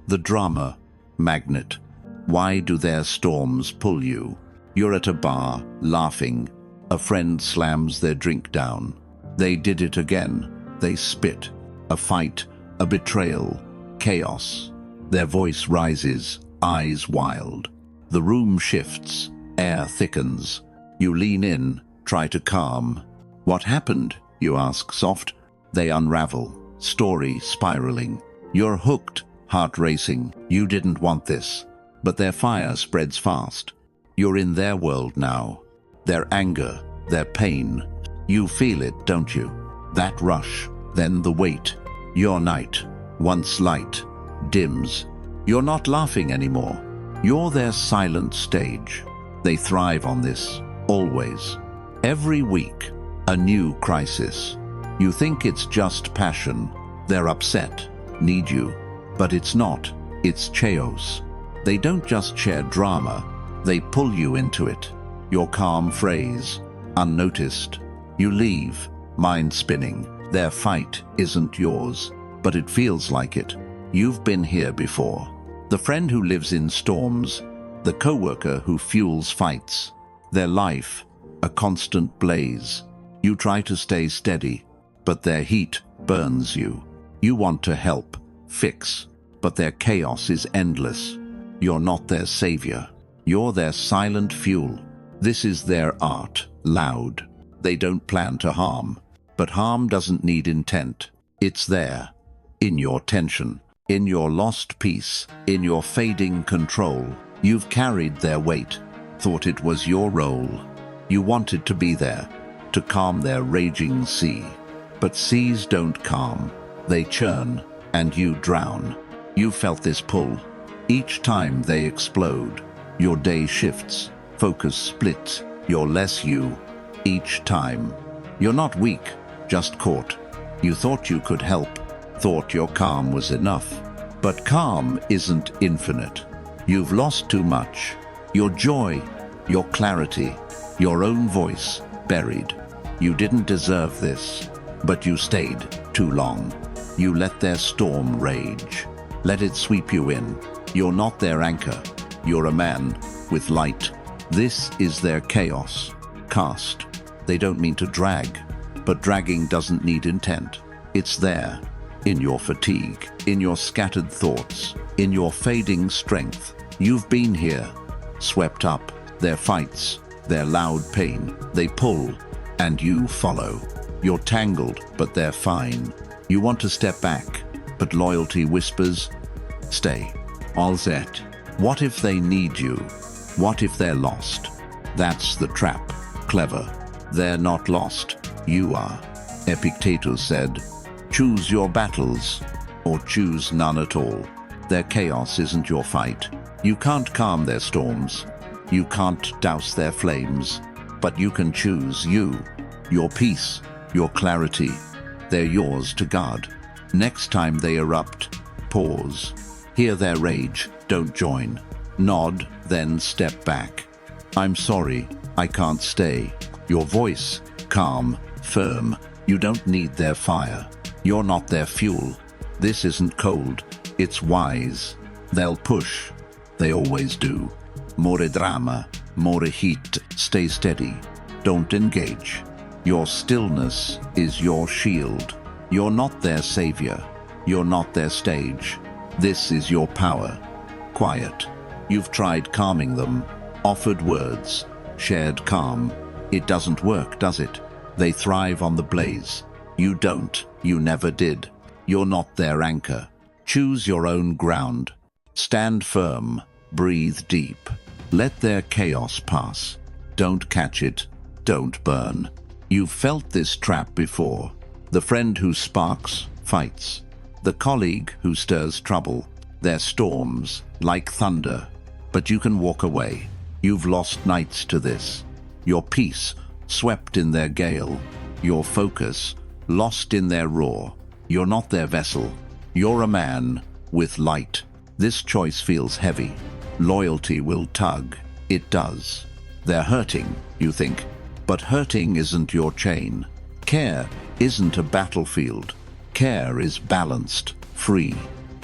The drama magnet. Why do their storms pull you? You're at a bar, laughing. A friend slams their drink down. They did it again. They spit. A fight, a betrayal, chaos. Their voice rises, eyes wild. The room shifts, air thickens. You lean in, try to calm. What happened? You ask soft. They unravel, story spiraling. You're hooked, heart racing. You didn't want this. But their fire spreads fast. You're in their world now. Their anger, their pain. You feel it, don't you? That rush, then the weight. Your night, once light, dims. You're not laughing anymore. You're their silent stage. They thrive on this, always. Every week, a new crisis. You think it's just passion. They're upset, need you. But it's not. It's chaos. They don't just share drama. They pull you into it. Your calm phrase, unnoticed. You leave, mind spinning. Their fight isn't yours, but it feels like it. You've been here before. The friend who lives in storms, the coworker who fuels fights. Their life, a constant blaze. You try to stay steady, but their heat burns you. You want to help, fix, but their chaos is endless. You're not their savior. You're their silent fuel. This is their art, loud. They don't plan to harm. But harm doesn't need intent. It's there, in your tension, in your lost peace, in your fading control. You've carried their weight, thought it was your role. You wanted to be there, to calm their raging sea. But seas don't calm. They churn, and you drown. You felt this pull. Each time they explode, your day shifts, focus splits, you're less you. Each time. You're not weak, just caught. You thought you could help, thought your calm was enough. But calm isn't infinite. You've lost too much. Your joy, your clarity, your own voice, buried. You didn't deserve this, but you stayed too long. You let their storm rage. Let it sweep you in. You're not their anchor. You're a man with light. This is their chaos. Cast. They don't mean to drag, but dragging doesn't need intent. It's there, in your fatigue, in your scattered thoughts, in your fading strength. You've been here, swept up, their fights, their loud pain. They pull, and you follow. You're tangled, but they're fine. You want to step back, but loyalty whispers, stay. All set. What if they need you? What if they're lost? That's the trap. Clever. They're not lost. You are. Epictetus said, choose your battles, or choose none at all. Their chaos isn't your fight. You can't calm their storms. You can't douse their flames. But you can choose you, your peace, your clarity. They're yours to guard. Next time they erupt, pause. Hear their rage, don't join. Nod, then step back. I'm sorry, I can't stay. Your voice, calm, firm. You don't need their fire. You're not their fuel. This isn't cold, it's wise. They'll push. They always do. More drama, more heat. Stay steady. Don't engage. Your stillness is your shield. You're not their savior. You're not their stage. This is your power. Quiet. You've tried calming them, offered words, shared calm. It doesn't work, does it? They thrive on the blaze. You don't. You never did. You're not their anchor. Choose your own ground. Stand firm. Breathe deep. Let their chaos pass. Don't catch it. Don't burn. You've felt this trap before. The friend who sparks, fights. The colleague who stirs trouble. Their storms, like thunder. But you can walk away. You've lost nights to this. Your peace, swept in their gale. Your focus, lost in their roar. You're not their vessel. You're a man with light. This choice feels heavy. Loyalty will tug. It does. They're hurting, you think. But hurting isn't your chain. Care isn't a battlefield. Care is balanced, free.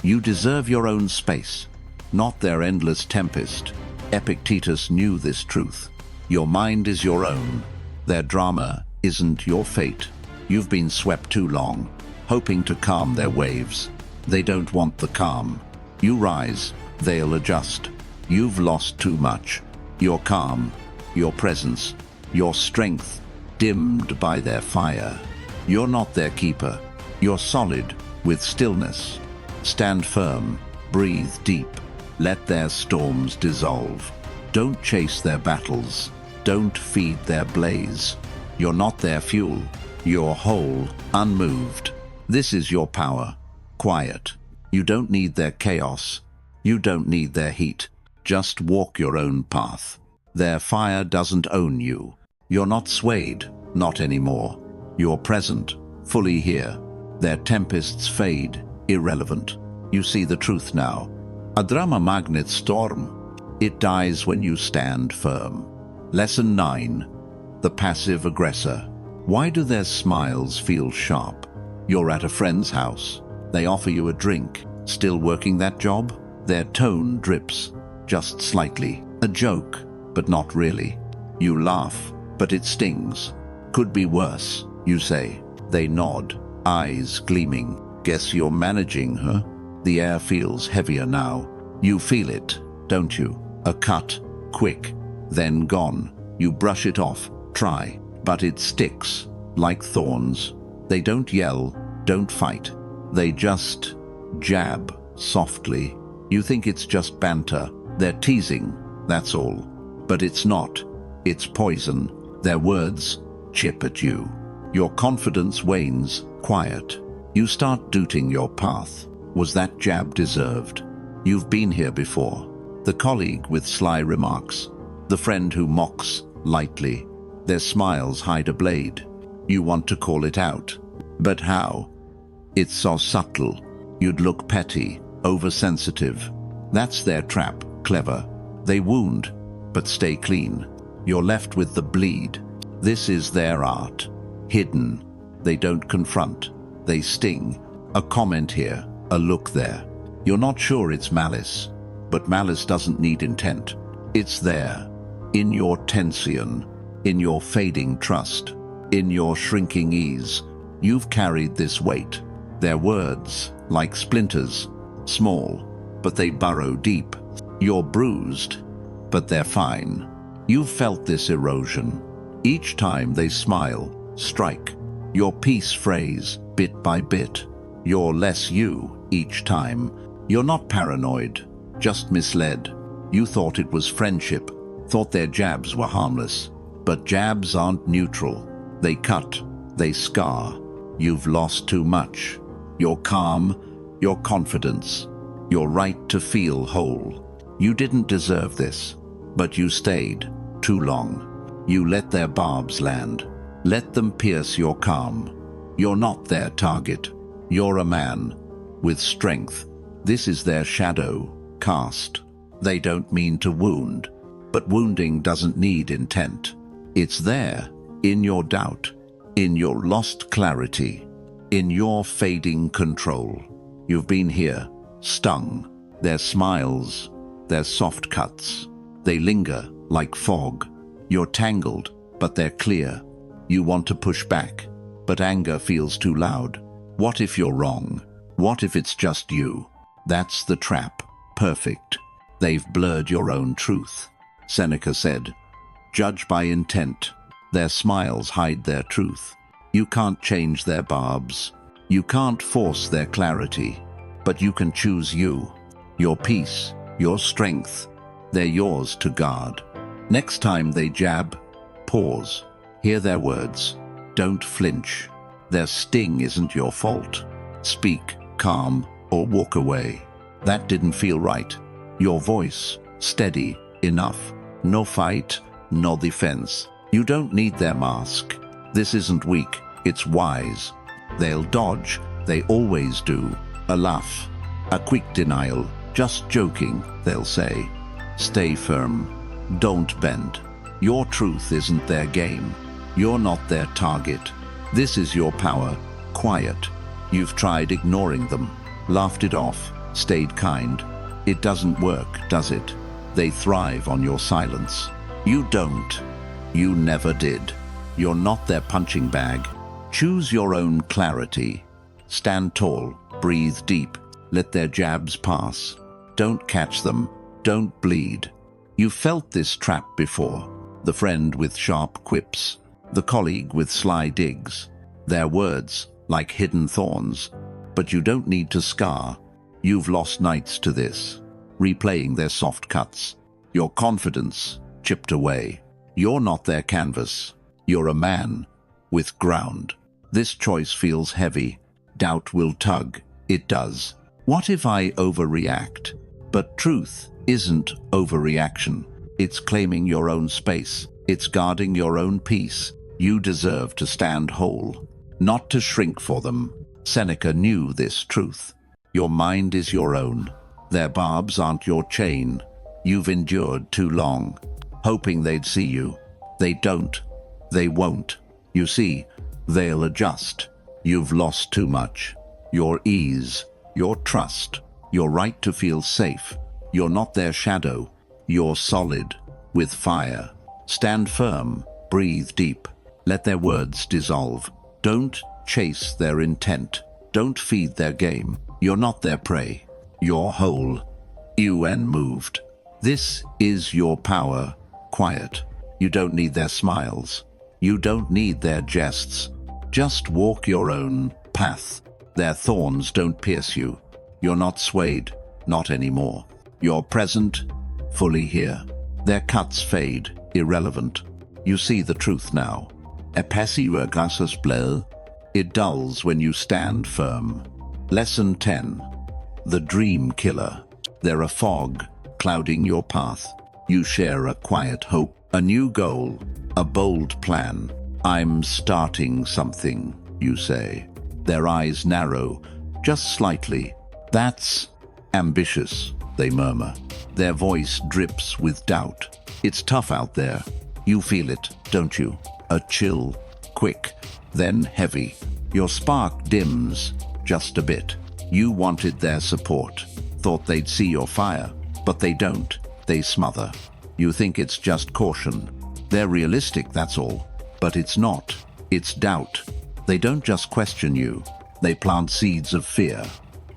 You deserve your own space, not their endless tempest. Epictetus knew this truth. Your mind is your own. Their drama isn't your fate. You've been swept too long, hoping to calm their waves. They don't want the calm. You rise, they'll adjust. You've lost too much. Your calm, your presence, your strength, dimmed by their fire. You're not their keeper. You're solid, with stillness. Stand firm, breathe deep. Let their storms dissolve. Don't chase their battles. Don't feed their blaze. You're not their fuel. You're whole, unmoved. This is your power. Quiet. You don't need their chaos. You don't need their heat. Just walk your own path. Their fire doesn't own you. You're not swayed, not anymore. You're present, fully here. Their tempests fade, irrelevant. You see the truth now. A drama magnet storm. It dies when you stand firm. Lesson 9. The passive aggressor. Why do their smiles feel sharp? You're at a friend's house. They offer you a drink. Still working that job? Their tone drips, just slightly. A joke, but not really. You laugh, but it stings. Could be worse, you say. They nod, eyes gleaming. Guess you're managing, huh? The air feels heavier now. You feel it, don't you? A cut, quick, then gone. You brush it off, try, but it sticks, like thorns. They don't yell, don't fight. They just jab, softly. You think it's just banter. They're teasing, that's all. But it's not. It's poison. Their words chip at you. Your confidence wanes, quiet. You start doubting your path. Was that jab deserved? You've been here before. The colleague with sly remarks. The friend who mocks lightly. Their smiles hide a blade. You want to call it out. But how? It's so subtle. You'd look petty, oversensitive. That's their trap, clever. They wound, but stay clean. You're left with the bleed. This is their art. Hidden. They don't confront. They sting. A comment here, a look there. You're not sure it's malice, but malice doesn't need intent. It's there, in your tension, in your fading trust, in your shrinking ease. You've carried this weight. Their words, like splinters, small, but they burrow deep. You're bruised, but they're fine. You've felt this erosion. Each time they smile, strike. Your peace frays, bit by bit. You're less you, each time. You're not paranoid, just misled. You thought it was friendship, thought their jabs were harmless. But jabs aren't neutral. They cut, they scar. You've lost too much. Your calm, your confidence, your right to feel whole. You didn't deserve this, but you stayed too long. You let their barbs land. Let them pierce your calm. You're not their target. You're a man with strength. This is their shadow, cast. They don't mean to wound, but wounding doesn't need intent. It's there, in your doubt, in your lost clarity, in your fading control. You've been here, stung. Their smiles, their soft cuts. They linger like fog. You're tangled, but they're clear. You want to push back, but anger feels too loud. What if you're wrong? What if it's just you? That's the trap. Perfect. They've blurred your own truth. Seneca said, "Judge by intent. Their smiles hide their truth. You can't change their barbs. You can't force their clarity. But you can choose you. Your peace, your strength. They're yours to guard. Next time they jab, pause. Hear their words. Don't flinch. Their sting isn't your fault. Speak, calm, or walk away. That didn't feel right. Your voice, steady, enough. No fight, no defense. You don't need their mask. This isn't weak, it's wise. They'll dodge, they always do. A laugh, a quick denial. Just joking, they'll say. Stay firm. Don't bend. Your truth isn't their game. You're not their target. This is your power. Quiet. You've tried ignoring them, laughed it off, stayed kind. It doesn't work, does it? They thrive on your silence. You don't. You never did. You're not their punching bag. Choose your own clarity. Stand tall, breathe deep, let their jabs pass. Don't catch them, don't bleed. You've felt this trap before. The friend with sharp quips, the colleague with sly digs. Their words, like hidden thorns. But you don't need to scar. You've lost nights to this, replaying their soft cuts. Your confidence chipped away. You're not their canvas. You're a man with ground. This choice feels heavy. Doubt will tug. It does. What if I overreact? But truth isn't overreaction. It's claiming your own space. It's guarding your own peace. You deserve to stand whole, not to shrink for them. Seneca knew this truth. Your mind is your own. Their barbs aren't your chain. You've endured too long, hoping they'd see you. They don't. They won't. You see, they'll adjust. You've lost too much. Your ease, your trust, your right to feel safe. You're not their shadow. You're solid, with fire. Stand firm, breathe deep. Let their words dissolve. Don't chase their intent. Don't feed their game. You're not their prey. You're whole. UN moved. This is your power. Quiet. You don't need their smiles. You don't need their jests. Just walk your own path. Their thorns don't pierce you. You're not swayed. Not anymore. You're present, fully here. Their cuts fade, irrelevant. You see the truth now. Apassive grasses bleu. It dulls when you stand firm. Lesson 10. The Dream Killer. They're a fog, clouding your path. You share a quiet hope, a new goal, a bold plan. I'm starting something, you say. Their eyes narrow, just slightly. That's ambitious, they murmur. Their voice drips with doubt. It's tough out there. You feel it, don't you? A chill, quick, then heavy. Your spark dims, just a bit. You wanted their support, thought they'd see your fire, but they don't. They smother. You think it's just caution. They're realistic, that's all. But it's not. It's doubt. They don't just question you. They plant seeds of fear.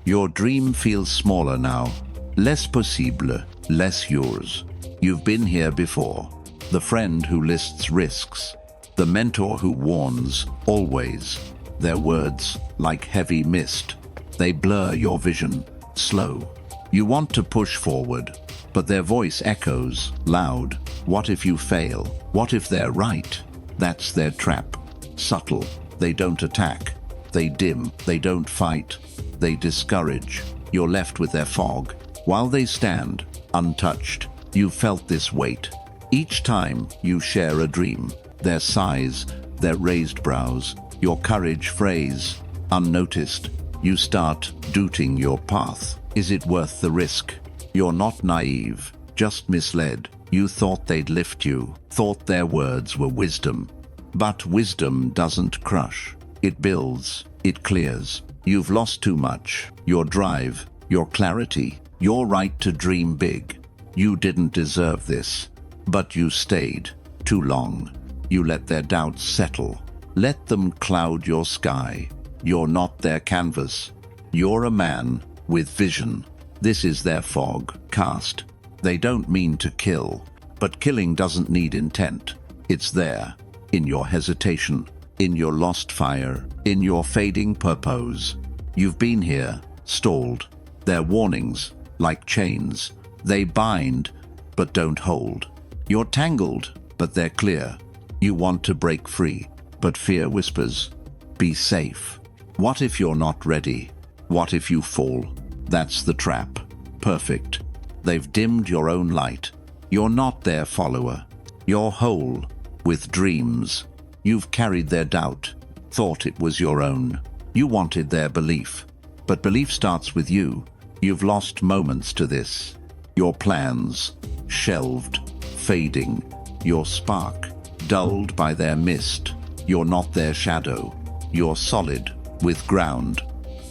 Your dream feels smaller now. Less possible, less yours. You've been here before. The friend who lists risks. The mentor who warns, always. Their words, like heavy mist. They blur your vision, slow. You want to push forward, but their voice echoes, loud. What if you fail? What if they're right? That's their trap. Subtle. They don't attack. They dim. They don't fight. They discourage. You're left with their fog. While they stand, untouched, you felt this weight. Each time you share a dream, their sighs, their raised brows, your courage frays, unnoticed, you start doubting your path. Is it worth the risk? You're not naive, just misled. You thought they'd lift you, thought their words were wisdom. But wisdom doesn't crush. It builds, it clears. You've lost too much. Your drive, your clarity, your right to dream big. You didn't deserve this, but you stayed too long. You let their doubts settle. Let them cloud your sky. You're not their canvas. You're a man with vision. This is their fog cast. They don't mean to kill, but killing doesn't need intent. It's there, in your hesitation, in your lost fire, in your fading purpose. You've been here, stalled. They're warnings, like chains. They bind, but don't hold. You're tangled, but they're clear. You want to break free, but fear whispers, be safe. What if you're not ready? What if you fall? That's the trap. Perfect. They've dimmed your own light. You're not their follower. You're whole, with dreams. You've carried their doubt, thought it was your own. You wanted their belief. But belief starts with you. You've lost moments to this. Your plans, shelved, fading. Your spark, dulled by their mist. You're not their shadow. You're solid, with ground.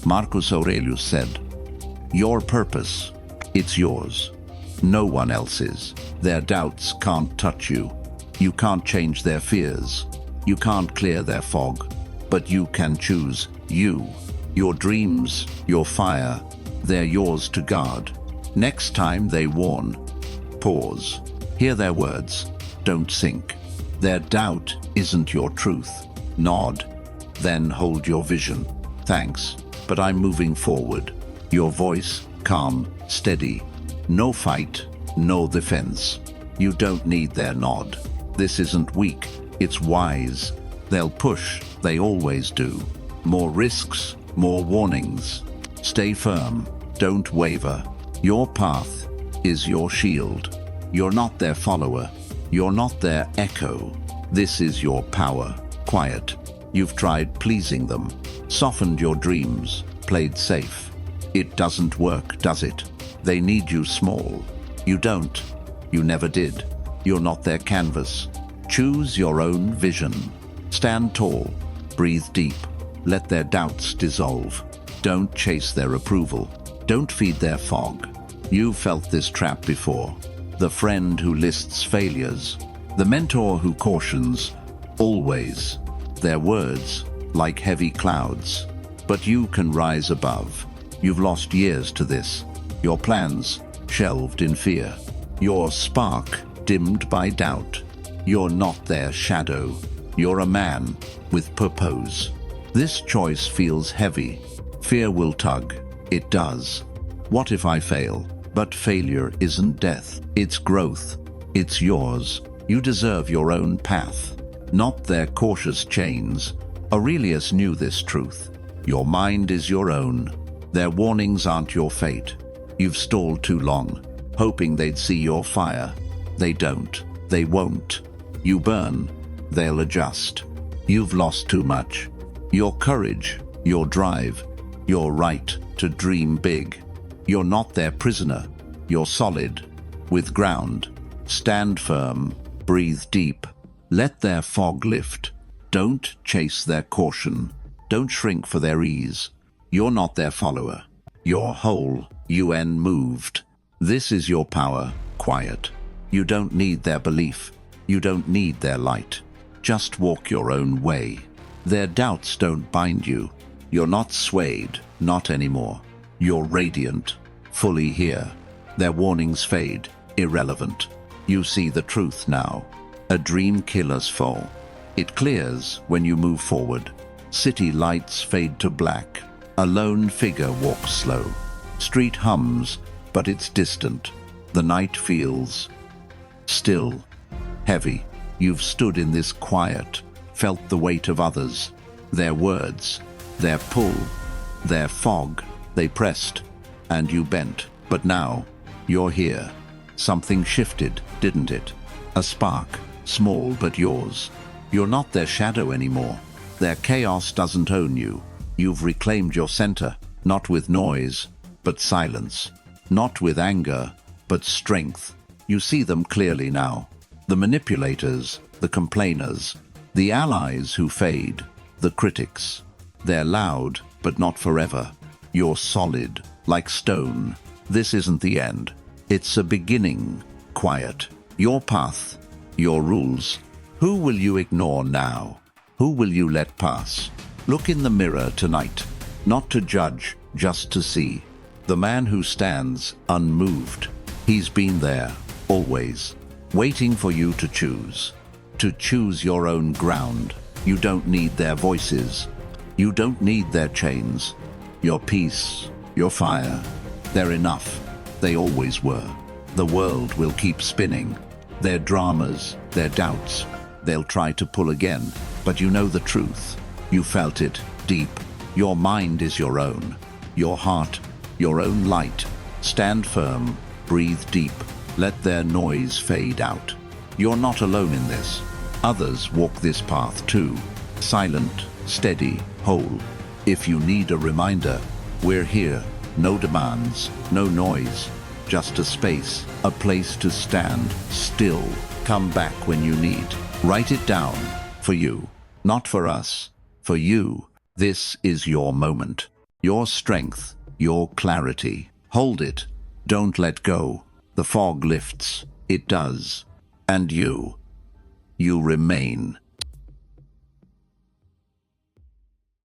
Marcus Aurelius said, your purpose, it's yours. No one else's. Their doubts can't touch you. You can't change their fears. You can't clear their fog. But you can choose you. Your dreams, your fire, they're yours to guard. Next time they warn, pause. Hear their words. Don't sink. Their doubt isn't your truth. Nod. Then hold your vision. Thanks, but I'm moving forward. Your voice, calm, steady. No fight, no defense. You don't need their nod. This isn't weak, it's wise. They'll push, they always do. More risks, more warnings. Stay firm, don't waver. Your path is your shield. You're not their follower. You're not their echo. This is your power, quiet. You've tried pleasing them, softened your dreams, played safe. It doesn't work, does it? They need you small. You don't. You never did. You're not their canvas. Choose your own vision. Stand tall. Breathe deep. Let their doubts dissolve. Don't chase their approval. Don't feed their fog. You've felt this trap before. The friend who lists failures. The mentor who cautions. Always. Their words, like heavy clouds. But you can rise above. You've lost years to this. Your plans, shelved in fear. Your spark, dimmed by doubt. You're not their shadow. You're a man with purpose. This choice feels heavy. Fear will tug. It does. What if I fail? But failure isn't death. It's growth. It's yours. You deserve your own path, not their cautious chains. Aurelius knew this truth. Your mind is your own. Their warnings aren't your fate. You've stalled too long, hoping they'd see your fire. They don't. They won't. You burn. They'll adjust. You've lost too much. Your courage, your drive, your right to dream big. You're not their prisoner. You're solid, with ground. Stand firm. Breathe deep. Let their fog lift. Don't chase their caution. Don't shrink for their ease. You're not their follower. You're whole, UN moved. This is your power, quiet. You don't need their belief. You don't need their light. Just walk your own way. Their doubts don't bind you. You're not swayed, not anymore. You're radiant, fully here. Their warnings fade, irrelevant. You see the truth now. A dream killer's fall. It clears when you move forward. City lights fade to black. A lone figure walks slow. Street hums, but it's distant. The night feels still, heavy. You've stood in this quiet, felt the weight of others. Their words, their pull, their fog. They pressed, and you bent. But now, you're here. Something shifted, didn't it? A spark, small but yours. You're not their shadow anymore. Their chaos doesn't own you. You've reclaimed your center, not with noise, but silence. not with anger, but strength. You see them clearly now. The manipulators, the complainers, the allies who fade, the critics. They're loud, but not forever. You're solid, like stone. This isn't the end. It's a beginning. Quiet. Your path, your rules. Who will you ignore now? Who will you let pass? Look in the mirror tonight, not to judge, just to see. The man who stands unmoved. He's been there, always, waiting for you to choose. To choose your own ground. You don't need their voices. You don't need their chains. Your peace, your fire. They're enough. They always were. The world will keep spinning. Their dramas, their doubts. They'll try to pull again, but you know the truth. You felt it deep. Your mind is your own. Your heart, your own light. Stand firm, breathe deep. Let their noise fade out. You're not alone in this. Others walk this path too. Silent, steady, whole. If you need a reminder, we're here. No demands, no noise. Just a space, a place to stand still. Come back when you need. Write it down. For you. Not for us. For you. This is your moment. Your strength. Your clarity. Hold it. Don't let go. The fog lifts. It does. And you. You remain.